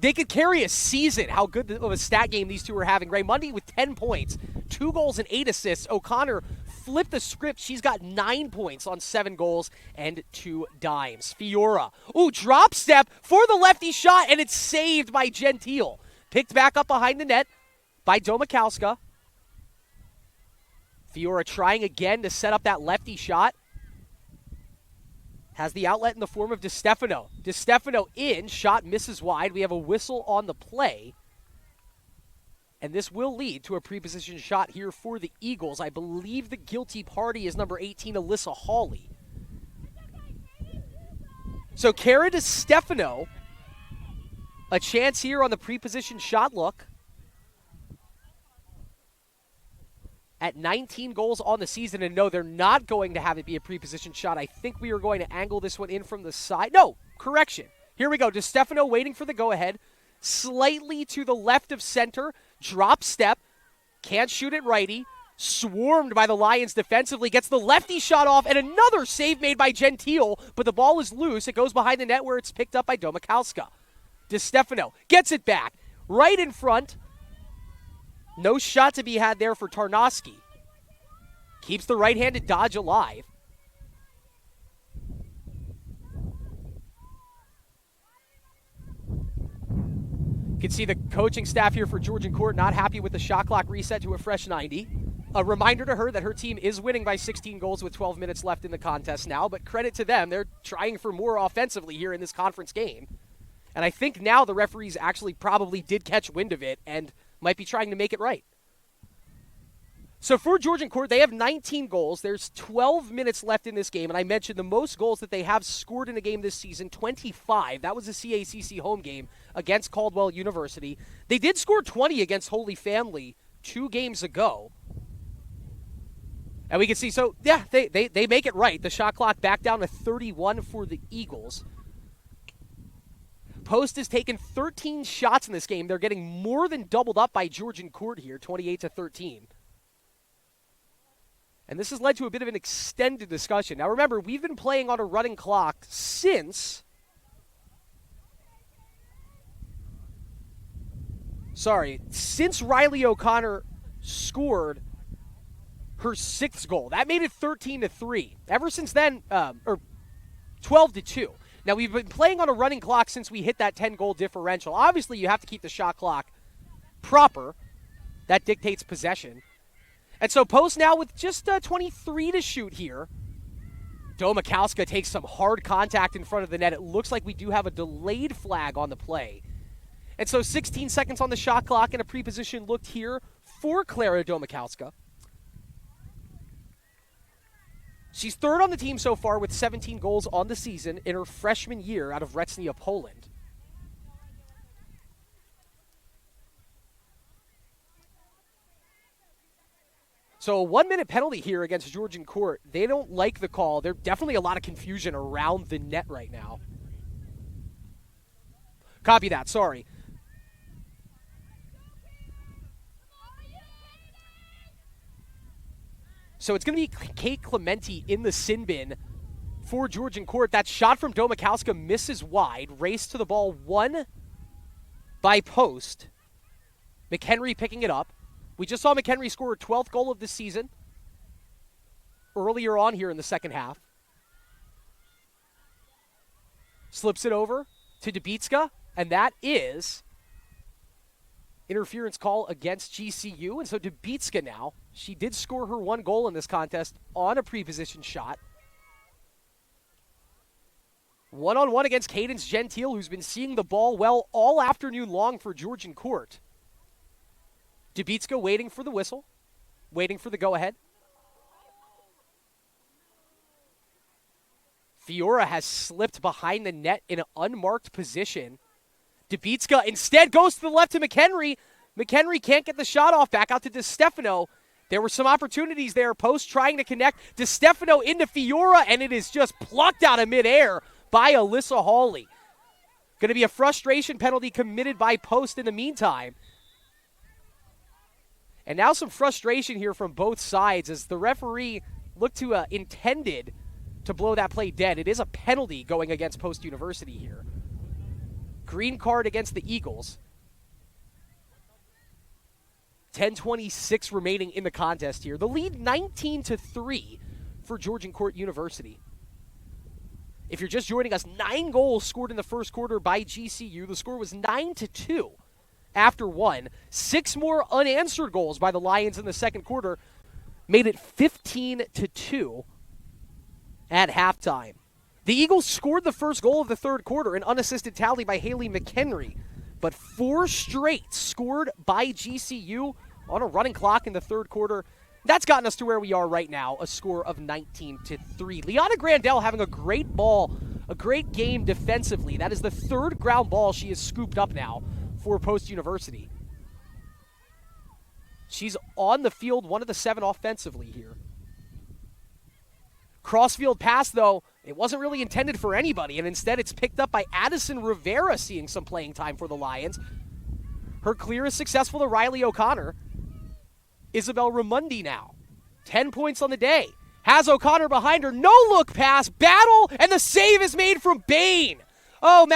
Speaker 1: They could carry a season, how good of a stat game these two are having. Raymundi with 10 points, 2 goals and 8 assists. O'Connor flipped the script. She's got 9 points on 7 goals and 2 dimes. Fiora, drop step for the lefty shot, and it's saved by Gentile. Picked back up behind the net by Domakowska. Fiora trying again to set up that lefty shot. Has the outlet in the form of DeStefano. DeStefano in, shot misses wide. We have a whistle on the play. And this will lead to a preposition shot here for the Eagles. I believe the guilty party is number 18, Alyssa Hawley. So Cara DeStefano, a chance here on the preposition shot look. At 19 goals on the season, and no, they're not going to have it be a preposition shot. I think we are going to angle this one in from the side. No, correction. Here we go. DeStefano waiting for the go-ahead. Slightly to the left of center. Drop step. Can't shoot it righty. Swarmed by the Lions defensively. Gets the lefty shot off, and another save made by Gentile, but the ball is loose. It goes behind the net where it's picked up by Domakowska. DeStefano gets it back. Right in front. No shot to be had there for Tarnowski. Keeps the right-handed dodge alive. You can see the coaching staff here for Georgian Court not happy with the shot clock reset to a fresh 90. A reminder to her that her team is winning by 16 goals with 12 minutes left in the contest now, but credit to them. They're trying for more offensively here in this conference game. And I think now the referees actually probably did catch wind of it and might be trying to make it right. So for Georgian Court, they have 19 goals. There's 12 minutes left in this game, and I mentioned the most goals that they have scored in a game this season, 25. That was a CACC home game against Caldwell University. They did score 20 against Holy Family 2 games ago. And we can see, so yeah, they make it right. The shot clock back down to 31 for the Eagles. Post has taken 13 shots in this game. They're getting more than doubled up by Georgian Court here, 28-13. And this has led to a bit of an extended discussion. Now remember, we've been playing on a running clock since Riley O'Connor scored her 6th goal. That made it 13-3. Ever since then, or 12-2. Now, we've been playing on a running clock since we hit that 10-goal differential. Obviously, you have to keep the shot clock proper. that dictates possession. And so Post now with just 23 to shoot here. Domakowska takes some hard contact in front of the net. It looks like we do have a delayed flag on the play. And so 16 seconds on the shot clock and a pre-position looked here for Klara Domakowska. She's third on the team so far with 17 goals on the season in her freshman year out of Wrocław, Poland. So a 1-minute penalty here against Georgian Court. They don't like the call. There's definitely a lot of confusion around the net right now. Copy that, sorry. So it's going to be Kate Clementi in the sin bin for Georgian Court. That shot from Domakowska misses wide. Race to the ball won by Post. McHenry picking it up. We just saw McHenry score her 12th goal of the season earlier on here in the second half. Slips it over to Dubitska, and that is interference call against GCU. And so Dubitska now, she did score her 1 goal in this contest on a pre-position shot. 1-on-1 against Cadence Gentile, who's been seeing the ball well all afternoon long for Georgian Court. Dubitska waiting for the whistle, waiting for the go-ahead. Fiora has slipped behind the net in an unmarked position. Dubitska instead goes to the left to McHenry. McHenry can't get the shot off. Back out to DeStefano. There were some opportunities there. Post trying to connect. DeStefano into Fiora, and it is just plucked out of midair by Alyssa Hawley. Going to be a frustration penalty committed by Post in the meantime. And now some frustration here from both sides as the referee looked to intended to blow that play dead. It is a penalty going against Post University here. Green card against the Eagles. 10:26 remaining in the contest here. The lead 19-3 for Georgian Court University. If you're just joining us, 9 goals scored in the first quarter by GCU. The score was 9-2 after 1. 6 more unanswered goals by the Lions in the second quarter made it 15-2 at halftime. The Eagles scored the first goal of the third quarter, an unassisted tally by Haley McHenry, but 4 straight scored by GCU on a running clock in the third quarter. That's gotten us to where we are right now, a score of 19-3. Liana Grandel having a great ball, a great game defensively. That is the third ground ball she has scooped up now for Post University. She's on the field, 1 of the 7 offensively here. Crossfield pass, though, it wasn't really intended for anybody, and instead it's picked up by Addison Rivera, seeing some playing time for the Lions. Her clear is successful to Riley O'Connor. Isabel Ramundi now. 10 points on the day. Has O'Connor behind her. No look pass. Battle, and the save is made from Bain. Oh,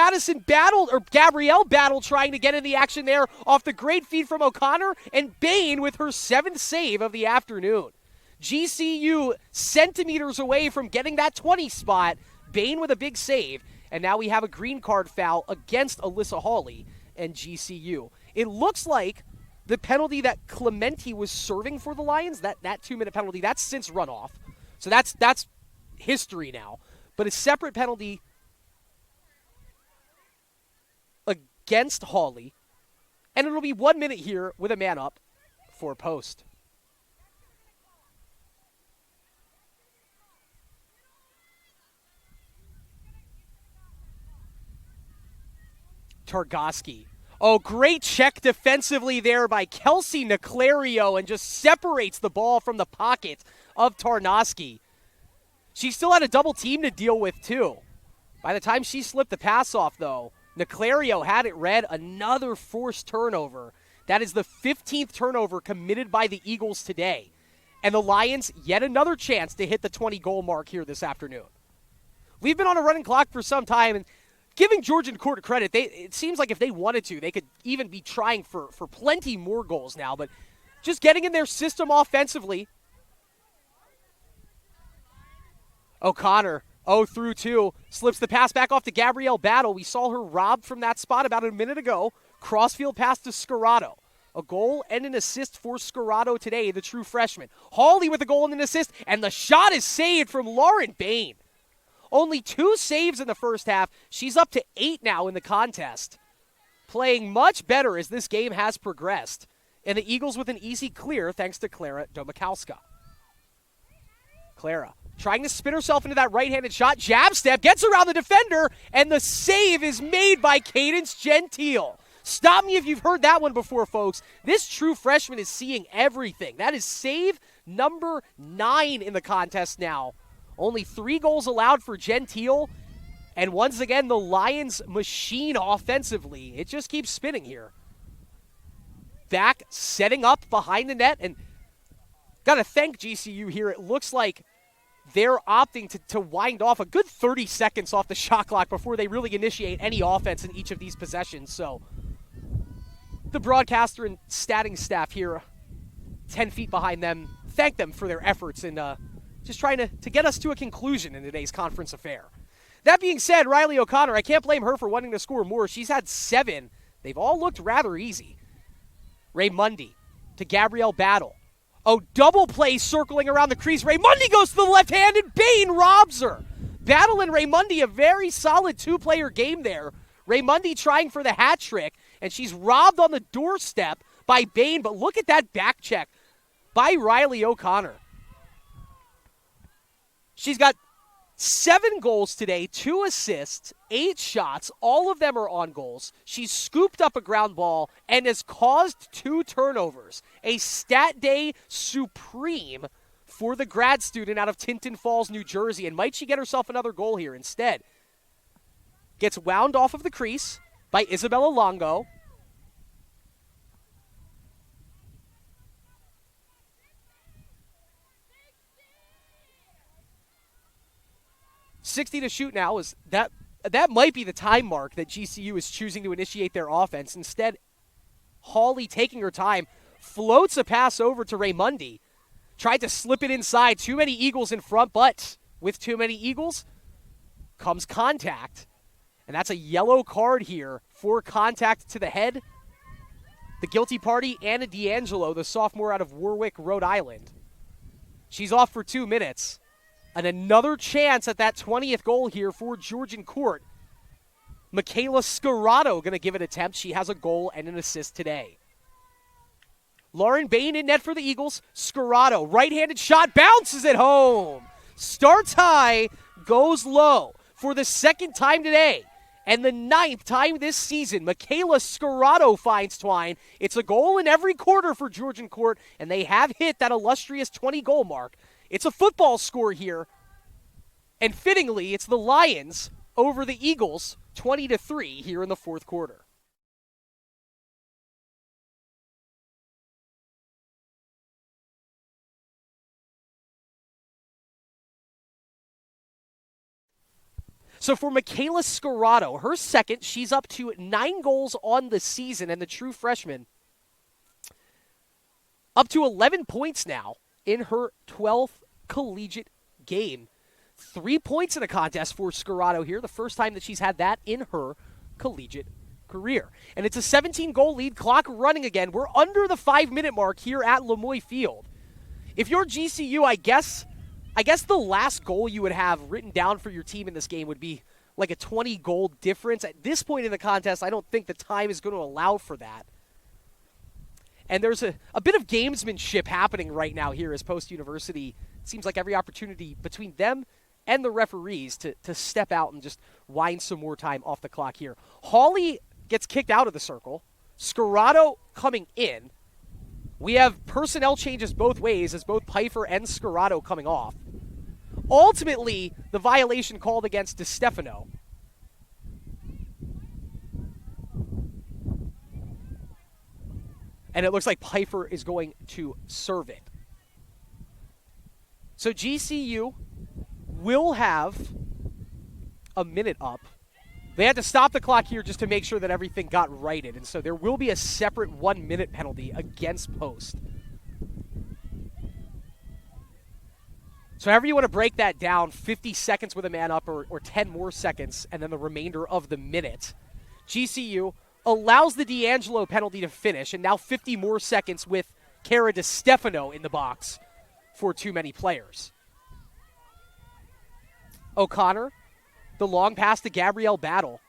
Speaker 1: Gabrielle battled trying to get in the action there off the great feed from O'Connor, and Bain with her 7th save of the afternoon. GCU centimeters away from getting that 20 spot. Bain with a big save, and now we have a green card foul against Alyssa Hawley and GCU. It looks like the penalty that Clementi was serving for the Lions, that 2-minute penalty, that's since run off. So that's history now. But a separate penalty against Hawley, and it'll be 1 minute here with a man up for Post. Targoski. Oh, great check defensively there by Kelsey Niclario, and just separates the ball from the pocket of Tarnoski. She still had a double team to deal with, too. By the time she slipped the pass off, though, Niclario had it read. Another forced turnover. That is the 15th turnover committed by the Eagles today. And the Lions, yet another chance to hit the 20-goal mark here this afternoon. We've been on a running clock for some time, and giving Georgian Court credit, it seems like if they wanted to, they could even be trying for plenty more goals now. But just getting in their system offensively. O'Connor, 0-2, slips the pass back off to Gabrielle Battle. We saw her robbed from that spot about a minute ago. Crossfield pass to Scarrato. A goal and an assist for Scarrato today, the true freshman. Hawley with a goal and an assist, and the shot is saved from Lauren Bain. Only 2 saves in the first half. She's up to 8 now in the contest. Playing much better as this game has progressed. And the Eagles with an easy clear thanks to Clara Domakowska. Clara trying to spin herself into that right-handed shot. Jab step, gets around the defender, and the save is made by Cadence Gentile. Stop me if you've heard that one before, folks. This true freshman is seeing everything. That is save number 9 in the contest now. Only 3 goals allowed for Gentile. And once again, the Lions machine offensively. It just keeps spinning here. Back, setting up behind the net. And got to thank GCU here. It looks like they're opting to wind off a good 30 seconds off the shot clock before they really initiate any offense in each of these possessions. So the broadcaster and statting staff here, 10 feet behind them, thank them for their efforts in just trying to get us to a conclusion in today's conference affair. That being said, Riley O'Connor, I can't blame her for wanting to score more. She's had 7. They've all looked rather easy. Ray Mundy to Gabrielle Battle. Oh, double play circling around the crease. Ray Mundy goes to the left hand, and Bain robs her. Battle and Ray Mundy, a very solid 2-player game there. Ray Mundy trying for the hat trick, and she's robbed on the doorstep by Bain. But look at that back check by Riley O'Connor. She's got 7 goals today, 2 assists, 8 shots. All of them are on goals. She's scooped up a ground ball and has caused 2 turnovers. A stat day supreme for the grad student out of Tinton Falls, New Jersey. And might she get herself another goal here instead? Gets wound off of the crease by Isabella Longo. .60 to shoot now. Is that might be the time mark that GCU is choosing to initiate their offense. Instead, Hawley taking her time, floats a pass over to Ray Mundy. Tried to slip it inside. Too many Eagles in front, but with too many Eagles comes contact. And that's a yellow card here for contact to the head. The guilty party, Anna D'Angelo, the sophomore out of Warwick, Rhode Island. She's off for 2 minutes. And another chance at that 20th goal here for Georgian Court. Michaela Scarrato going to give an attempt. She has a goal and an assist today. Lauren Bain in net for the Eagles. Scarrato, right-handed shot, bounces it home. Starts high, goes low. For the second time today, and the 9th time this season, Michaela Scarrato finds twine. It's a goal in every quarter for Georgian Court, and they have hit that illustrious 20-goal mark. It's a football score here, and fittingly, it's the Lions over the Eagles, 20-3 here in the 4th quarter. So for Michaela Scarrato, her second, she's up to 9 goals on the season, and the true freshman up to 11 points now in her 12th collegiate game. 3 points in a contest for Scarrato here, the first time that she's had that in her collegiate career. And it's a 17-goal lead, clock running again. We're under the 5-minute mark here at Lemoy Field. If you're GCU, I guess the last goal you would have written down for your team in this game would be like a 20-goal difference. At this point in the contest, I don't think the time is going to allow for that. And there's a bit of gamesmanship happening right now here as Post University. It seems like every opportunity between them and the referees to step out and just wind some more time off the clock here. Hawley gets kicked out of the circle. Scarrato coming in. We have personnel changes both ways as both Pfeiffer and Scarrato coming off. Ultimately, the violation called against DeStefano. And it looks like Pfeiffer is going to serve it. So GCU will have a minute up. They had to stop the clock here just to make sure that everything got righted. And so there will be a separate 1-minute penalty against Post. So however you want to break that down, 50 seconds with a man up or 10 more seconds, and then the remainder of the minute. GCU allows the D'Angelo penalty to finish, and now 50 more seconds with Cara DiStefano in the box for too many players. O'Connor, the long pass to Gabrielle Battle.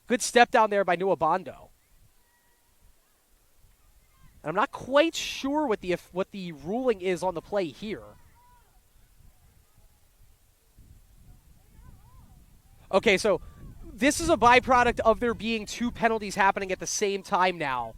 Speaker 1: Good step down there by Nuabando. And I'm not quite sure what the ruling is on the play here. Okay, so this is a byproduct of there being two penalties happening at the same time now.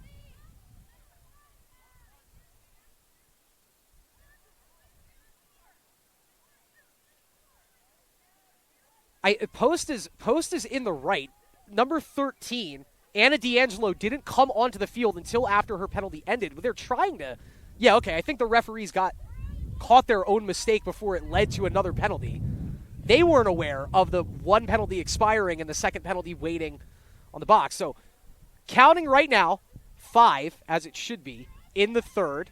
Speaker 1: Post is in the right. Number 13, Anna D'Angelo didn't come onto the field until after her penalty ended. They're trying to, I think the referees caught their own mistake before it led to another penalty. They weren't aware of the one penalty expiring and the second penalty waiting on the box. So counting right now, 5, as it should be, in the third.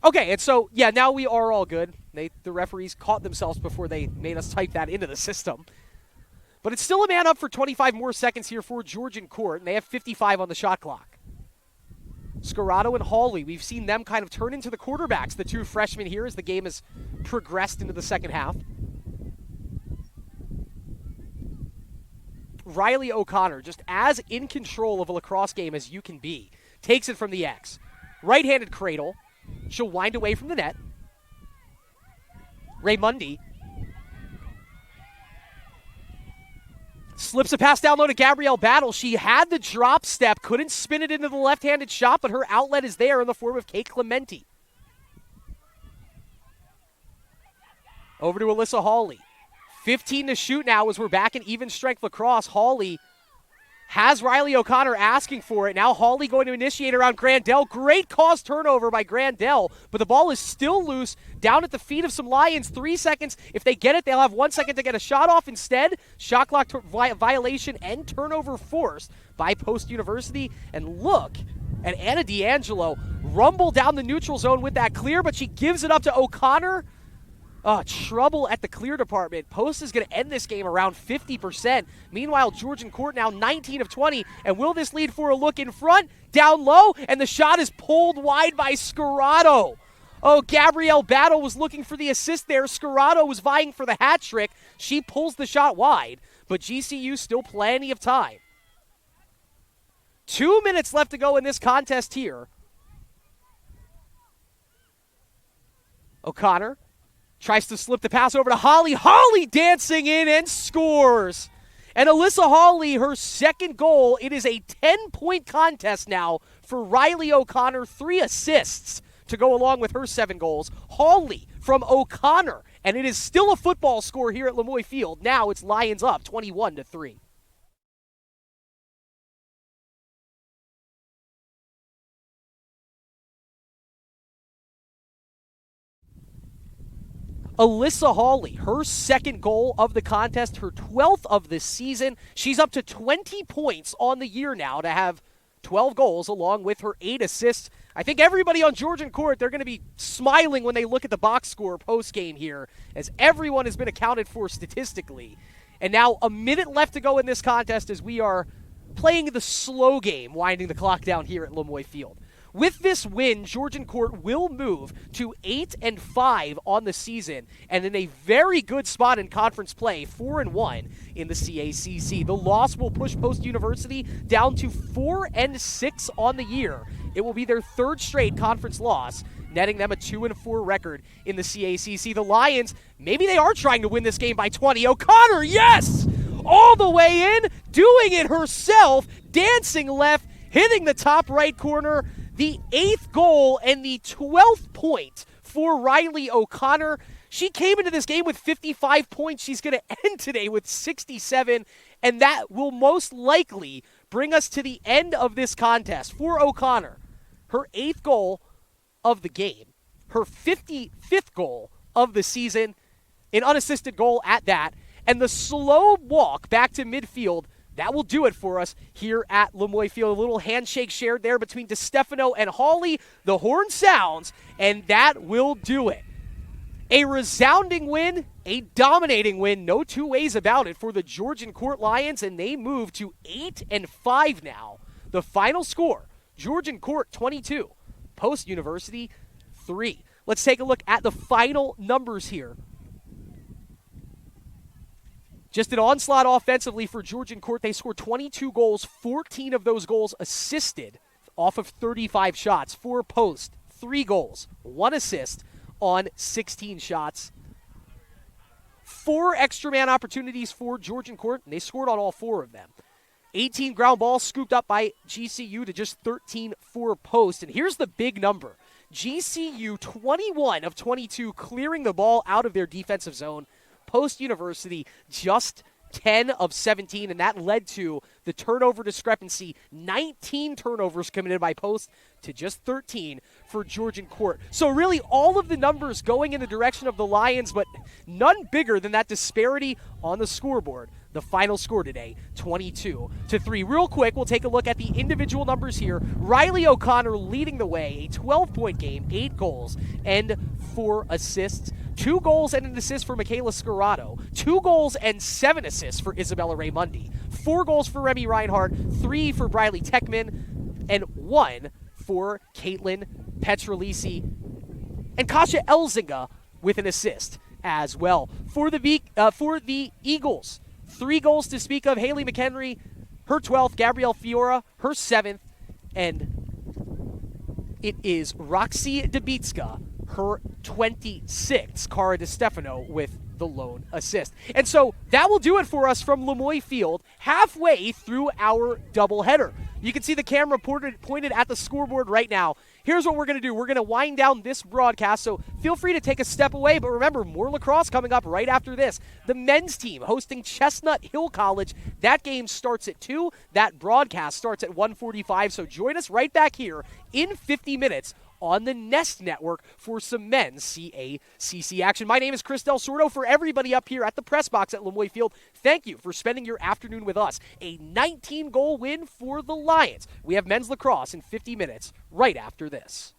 Speaker 1: Okay, and so, now we are all good. The referees caught themselves before they made us type that into the system. But it's still a man up for 25 more seconds here for Georgian Court, and they have 55 on the shot clock. Scarrato and Hawley, we've seen them kind of turn into the quarterbacks, the two freshmen here, as the game has progressed into the second half. Riley O'Connor, just as in control of a lacrosse game as you can be, takes it from the X. Right-handed cradle. She'll wind away from the net. Raymundi slips a pass down low to Gabrielle Battle. She had the drop step, couldn't spin it into the left-handed shot, but her outlet is there in the form of Kate Clementi. Over to Alyssa Hawley. 15 to shoot now as we're back in even strength lacrosse. Hawley has Riley O'Connor asking for it. Now Hawley going to initiate around Grandel. Great cause turnover by Grandel, but the ball is still loose down at the feet of some Lions. 3 seconds. If they get it, they'll have 1 second to get a shot off instead. Shot clock violation and turnover forced by Post University. And look at Anna D'Angelo rumble down the neutral zone with that clear, but she gives it up to O'Connor. Trouble at the clear department. Post is going to end this game around 50%. Meanwhile, Georgian Court now 19 of 20. And will this lead for a look in front? Down low, and the shot is pulled wide by Scarrato. Oh, Gabrielle Battle was looking for the assist there. Scarrato was vying for the hat trick. She pulls the shot wide, but GCU still plenty of time. 2 minutes left to go in this contest here. O'Connor tries to slip the pass over to Holly. Holly dancing in and scores. And Alyssa Hawley, her second goal. It is a 10-point contest now for Riley O'Connor. 3 assists to go along with her 7 goals. Hawley from O'Connor. And it is still a football score here at Lemoy Field. Now it's Lions up 21-3. Alyssa Hawley, her second goal of the contest, her 12th of the season. She's up to 20 points on the year now to have 12 goals along with her 8 assists. I think everybody on Georgian Court, they're going to be smiling when they look at the box score post-game here, as everyone has been accounted for statistically. And now a minute left to go in this contest as we are playing the slow game, winding the clock down here at Lemoy Field. With this win, Georgian Court will move to 8-5 on the season and in a very good spot in conference play, 4-1 in the CACC. The loss will push Post University down to 4-6 on the year. It will be their 3rd straight conference loss, netting them a 2-4 record in the CACC. The Lions, maybe they are trying to win this game by 20. O'Connor, yes! All the way in, doing it herself, dancing left, hitting the top right corner. The 8th goal and the 12th point for Riley O'Connor. She came into this game with 55 points. She's going to end today with 67, and that will most likely bring us to the end of this contest for O'Connor. Her 8th goal of the game, her 55th goal of the season, an unassisted goal at that, and the slow walk back to midfield. That will do it for us here at Lemoy Field. A little handshake shared there between DiStefano and Hawley. The horn sounds, and that will do it. A resounding win, a dominating win, no two ways about it for the Georgian Court Lions, and they move to 8-5 now. The final score, Georgian Court 22, Post University 3. Let's take a look at the final numbers here. Just an onslaught offensively for Georgian Court. They scored 22 goals, 14 of those goals assisted off of 35 shots. 4 post, 3 goals, 1 assist on 16 shots. 4 extra man opportunities for Georgian Court, and they scored on all 4 of them. 18 ground balls scooped up by GCU to just 13 for post. And here's the big number. GCU 21 of 22 clearing the ball out of their defensive zone. Post University just 10 of 17, and that led to the turnover discrepancy. 19 turnovers committed by Post to just 13 for Georgian Court. So really all of the numbers going in the direction of the Lions, but none bigger than that disparity on the scoreboard. The final score today, 22-3. Real quick, we'll take a look at the individual numbers here. Riley O'Connor leading the way, a 12-point game, 8 goals and 4 assists. 2 goals and an assist for Michaela Scarrato. 2 goals and 7 assists for Isabella Raymundi. 4 goals for Remy Reinhardt. 3 for Briley Techman. And 1 for Caitlin Petrolisi. And Kasha Elzinga with an assist as well. For the Eagles, 3 goals to speak of. Haley McHenry, her 12th. Gabrielle Fiora, her 7th. And it is Roxy Debitska, her 26th. Cara DeStefano with the lone assist. And so that will do it for us from Lemoy Field halfway through our doubleheader. You can see the camera pointed at the scoreboard right now. Here's what we're going to do. We're going to wind down this broadcast, so feel free to take a step away. But remember, more lacrosse coming up right after this. The men's team hosting Chestnut Hill College. That game starts at 2. That broadcast starts at 1:45. So join us right back here in 50 minutes on the Nest Network for some men's CACC action. My name is Chris Del Sordo. For everybody up here at the press box at Lemoy Field, thank you for spending your afternoon with us. A 19-goal win for the Lions. We have men's lacrosse in 50 minutes right after this.